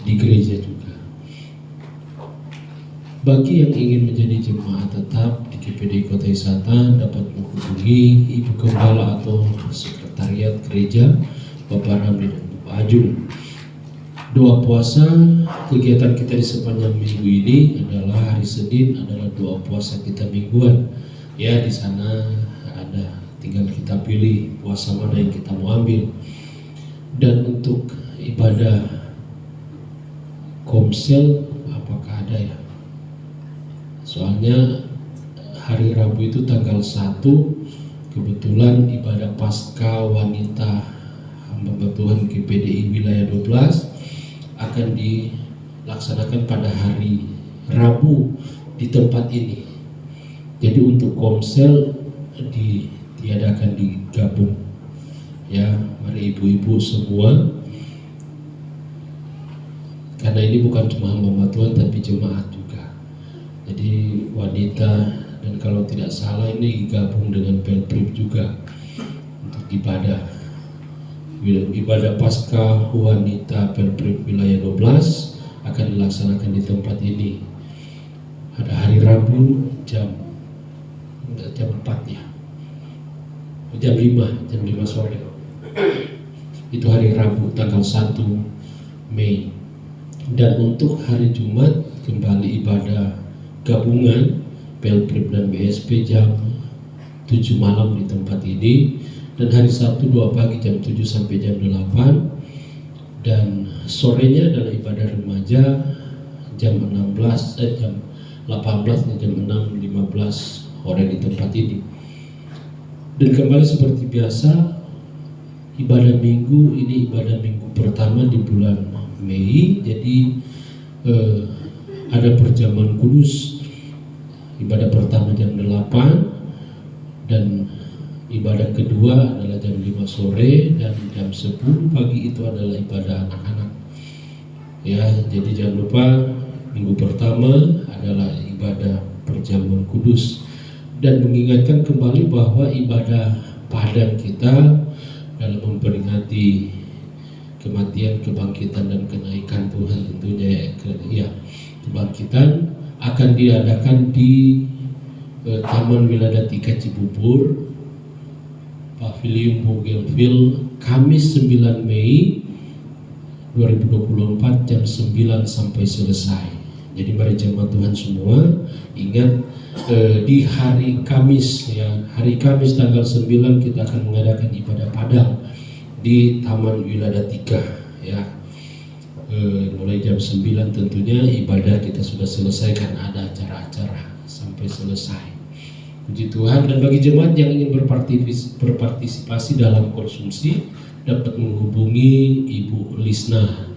di gereja juga. Bagi yang ingin menjadi jemaat tetap di GPD Kota Isata dapat menghubungi Ibu Gembala atau Sekretariat Gereja Bapak Ramli dan Bapak Ajung. Doa puasa, kegiatan kita di sepanjang minggu ini adalah hari Senin adalah doa puasa kita mingguan. Ya, di sana ada, tinggal kita pilih puasa mana yang kita mau ambil. Dan untuk ibadah komsel apakah ada ya? Soalnya hari Rabu itu tanggal 1 kebetulan ibadah Paskah wanita hamba Tuhan GPDI wilayah 12 akan dilaksanakan pada hari Rabu di tempat ini. Jadi untuk komsel ditiadakan digabung. Ya, mari ibu-ibu semua, karena ini bukan cuma hamba Tuhan tapi jemaat juga. Jadi wanita, dan kalau tidak salah ini gabung dengan Pelprip juga untuk ibadah Paskah wanita Pelprip wilayah 12 akan dilaksanakan di tempat ini pada hari Rabu jam 4 ya, jam 5 sore. Itu hari Rabu tanggal 1 Mei. Dan untuk hari Jumat kembali ibadah gabungan Pelprip dan BSP jam 7 malam di tempat ini, dan hari Sabtu 2 pagi jam 7 sampai jam 8, dan sorenya adalah ibadah remaja jam 18 dan jam 6.15 sore di tempat ini. Dan kembali seperti biasa, ibadah minggu ini ibadah minggu pertama di bulan Mei, jadi ada perjamuan kudus. Ibadah pertama jam 8 dan ibadah kedua adalah jam 5 sore, dan jam 10 pagi itu adalah ibadah anak-anak. Ya, jadi jangan lupa minggu pertama adalah ibadah perjamuan kudus, dan mengingatkan kembali bahwa ibadah padang kita dalam memperingati kematian, kebangkitan dan kenaikan Tuhan tentunya ya, kebangkitan akan diadakan di Taman Wiladatika Cibubur, Pavilion Bougainville, Kamis 9 Mei 2024 jam 9 sampai selesai. Jadi mari jemaat Tuhan semua ingat, di hari Kamis ya, hari Kamis tanggal 9 kita akan mengadakan ibadah padang di Taman Wiladatika ya. Mulai jam 9 tentunya ibadah kita sudah selesai karena ada acara-acara sampai selesai. Puji Tuhan. Dan bagi jemaat yang ingin berpartisipasi dalam konsumsi dapat menghubungi Ibu Lisna,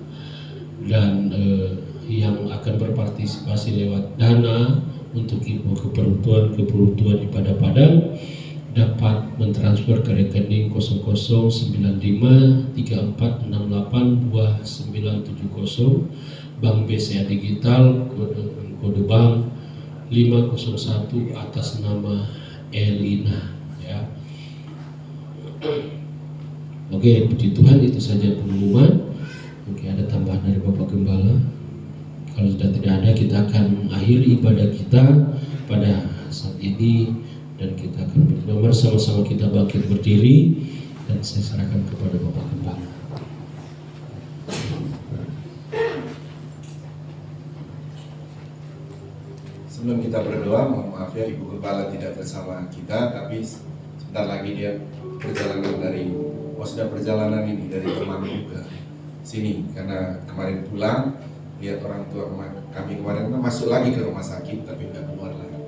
dan yang akan berpartisipasi lewat dana untuk ibu kebutuhan ibadah padang dapat mentransfer ke rekening 009346829970 Bank BCA Digital, kode bank 501 atas nama Elina ya. Oke, puji Tuhan, itu saja pengumuman. Mungkin ada tambahan dari Bapak Gembala. Kalau sudah tidak ada, kita akan akhiri ibadah kita pada saat ini, dan kita akan berdoa. Sama-sama kita bangkit berdiri, dan saya serahkan kepada Bapak Gembala. Sebelum kita berdoa, mohon maaf ya Ibu Gembala tidak bersama kita, tapi sebentar lagi dia perjalanan sudah perjalanan ini dari Temanggung ke sini, karena kemarin pulang lihat orang tua kami kemarin masuk lagi ke rumah sakit tapi nggak keluar lagi.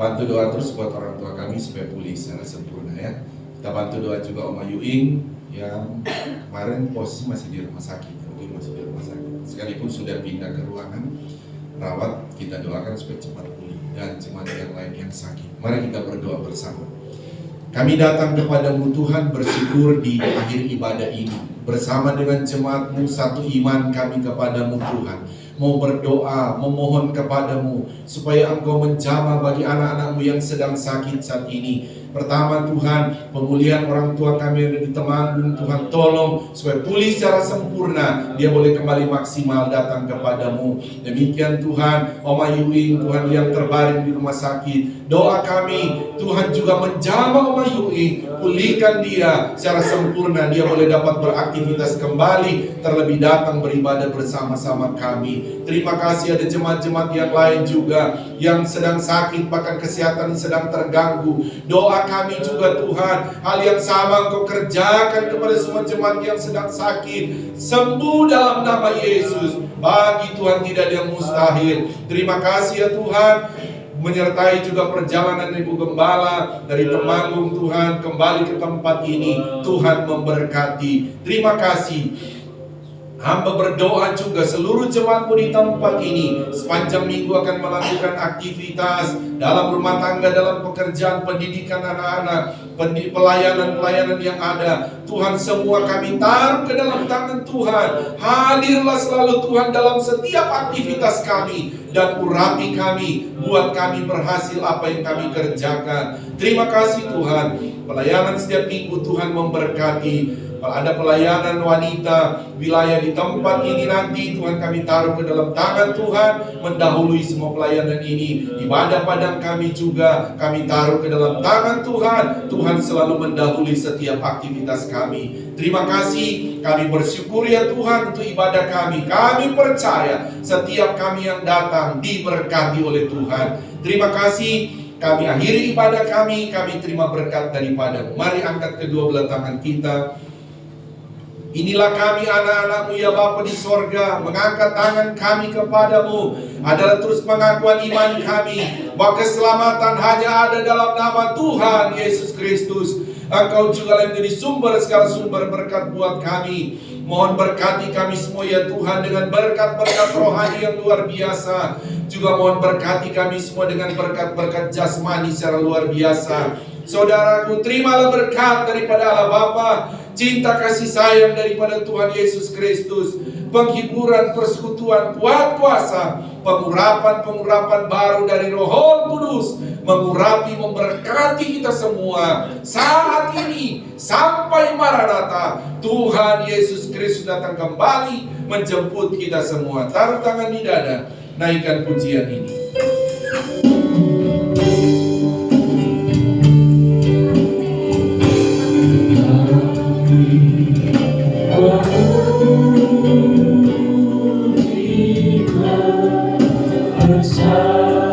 Bantu doa terus buat orang tua kami supaya pulih secara sempurna ya. Kita bantu doa juga Oma Yuing yang kemarin posisi masih di rumah sakit, mungkin masih di rumah sakit. Sekalipun sudah pindah ke ruangan rawat, kita doakan supaya cepat pulih, dan jemaat yang lain yang sakit. Mari kita berdoa bersama. Kami datang kepadamu Tuhan, bersyukur di akhir ibadah ini. Bersama dengan jemaat-Mu, satu iman kami kepadamu Tuhan. Mau berdoa, memohon kepadamu supaya Engkau menjamah bagi anak-anak-Mu yang sedang sakit saat ini. Pertama Tuhan, pemulihan orang tua kami yang ada di Temanggung, Tuhan tolong supaya pulih secara sempurna, dia boleh kembali maksimal datang kepadamu. Demikian Tuhan, Oma Yuing Tuhan yang terbaring di rumah sakit, doa kami Tuhan juga menjamah Oma Yuing, pulihkan dia secara sempurna, dia boleh dapat beraktivitas kembali, terlebih datang beribadah bersama-sama kami. Terima kasih ada jemaat-jemaat yang lain juga yang sedang sakit, bahkan kesehatan sedang terganggu. Doa kami juga Tuhan, hal yang sama Engkau kerjakan kepada semua jemaat yang sedang sakit, sembuh dalam nama Yesus. Bagi Tuhan tidak ada yang mustahil. Terima kasih ya Tuhan, menyertai juga perjalanan Ibu Gembala dari Temanggung Tuhan kembali ke tempat ini. Tuhan memberkati. Terima kasih. Hamba berdoa juga seluruh jemaat-Mu di tempat ini sepanjang minggu akan melakukan aktivitas dalam rumah tangga, dalam pekerjaan, pendidikan anak-anak, pelayanan-pelayanan yang ada. Tuhan, semua kami taruh ke dalam tangan Tuhan. Hadirlah selalu Tuhan dalam setiap aktivitas kami, dan urapi kami, buat kami berhasil apa yang kami kerjakan. Terima kasih Tuhan. Pelayanan setiap minggu Tuhan memberkati. Ada pelayanan wanita wilayah di tempat ini nanti Tuhan kami taruh ke dalam tangan Tuhan, mendahului semua pelayanan ini. Ibadah padang kami juga kami taruh ke dalam tangan Tuhan. Tuhan selalu mendahului setiap aktivitas kami. Terima kasih, kami bersyukur ya Tuhan untuk ibadah kami. Kami percaya setiap kami yang datang diberkati oleh Tuhan. Terima kasih. Kami akhiri ibadah kami terima berkat daripada-Mu. Mari angkat kedua belah tangan kita. Inilah kami anak-anak-Mu ya Bapa di sorga, mengangkat tangan kami kepadamu adalah terus pengakuan iman kami bahwa keselamatan hanya ada dalam nama Tuhan Yesus Kristus. Engkau juga yang menjadi sumber segala sumber berkat buat kami. Mohon berkati kami semua ya Tuhan dengan berkat-berkat rohani yang luar biasa. Juga mohon berkati kami semua dengan berkat-berkat jasmani secara luar biasa. Saudaraku, terimalah berkat daripada Allah Bapa, cinta kasih sayang daripada Tuhan Yesus Kristus, penghiburan, persekutuan, kuat kuasa, pengurapan baru dari Roh Kudus, mengurapi, memberkati kita semua saat ini sampai Maranatha. Tuhan Yesus Kristus datang kembali menjemput kita semua. Taruh tangan di dada, naikkan pujian ini. Bersamaku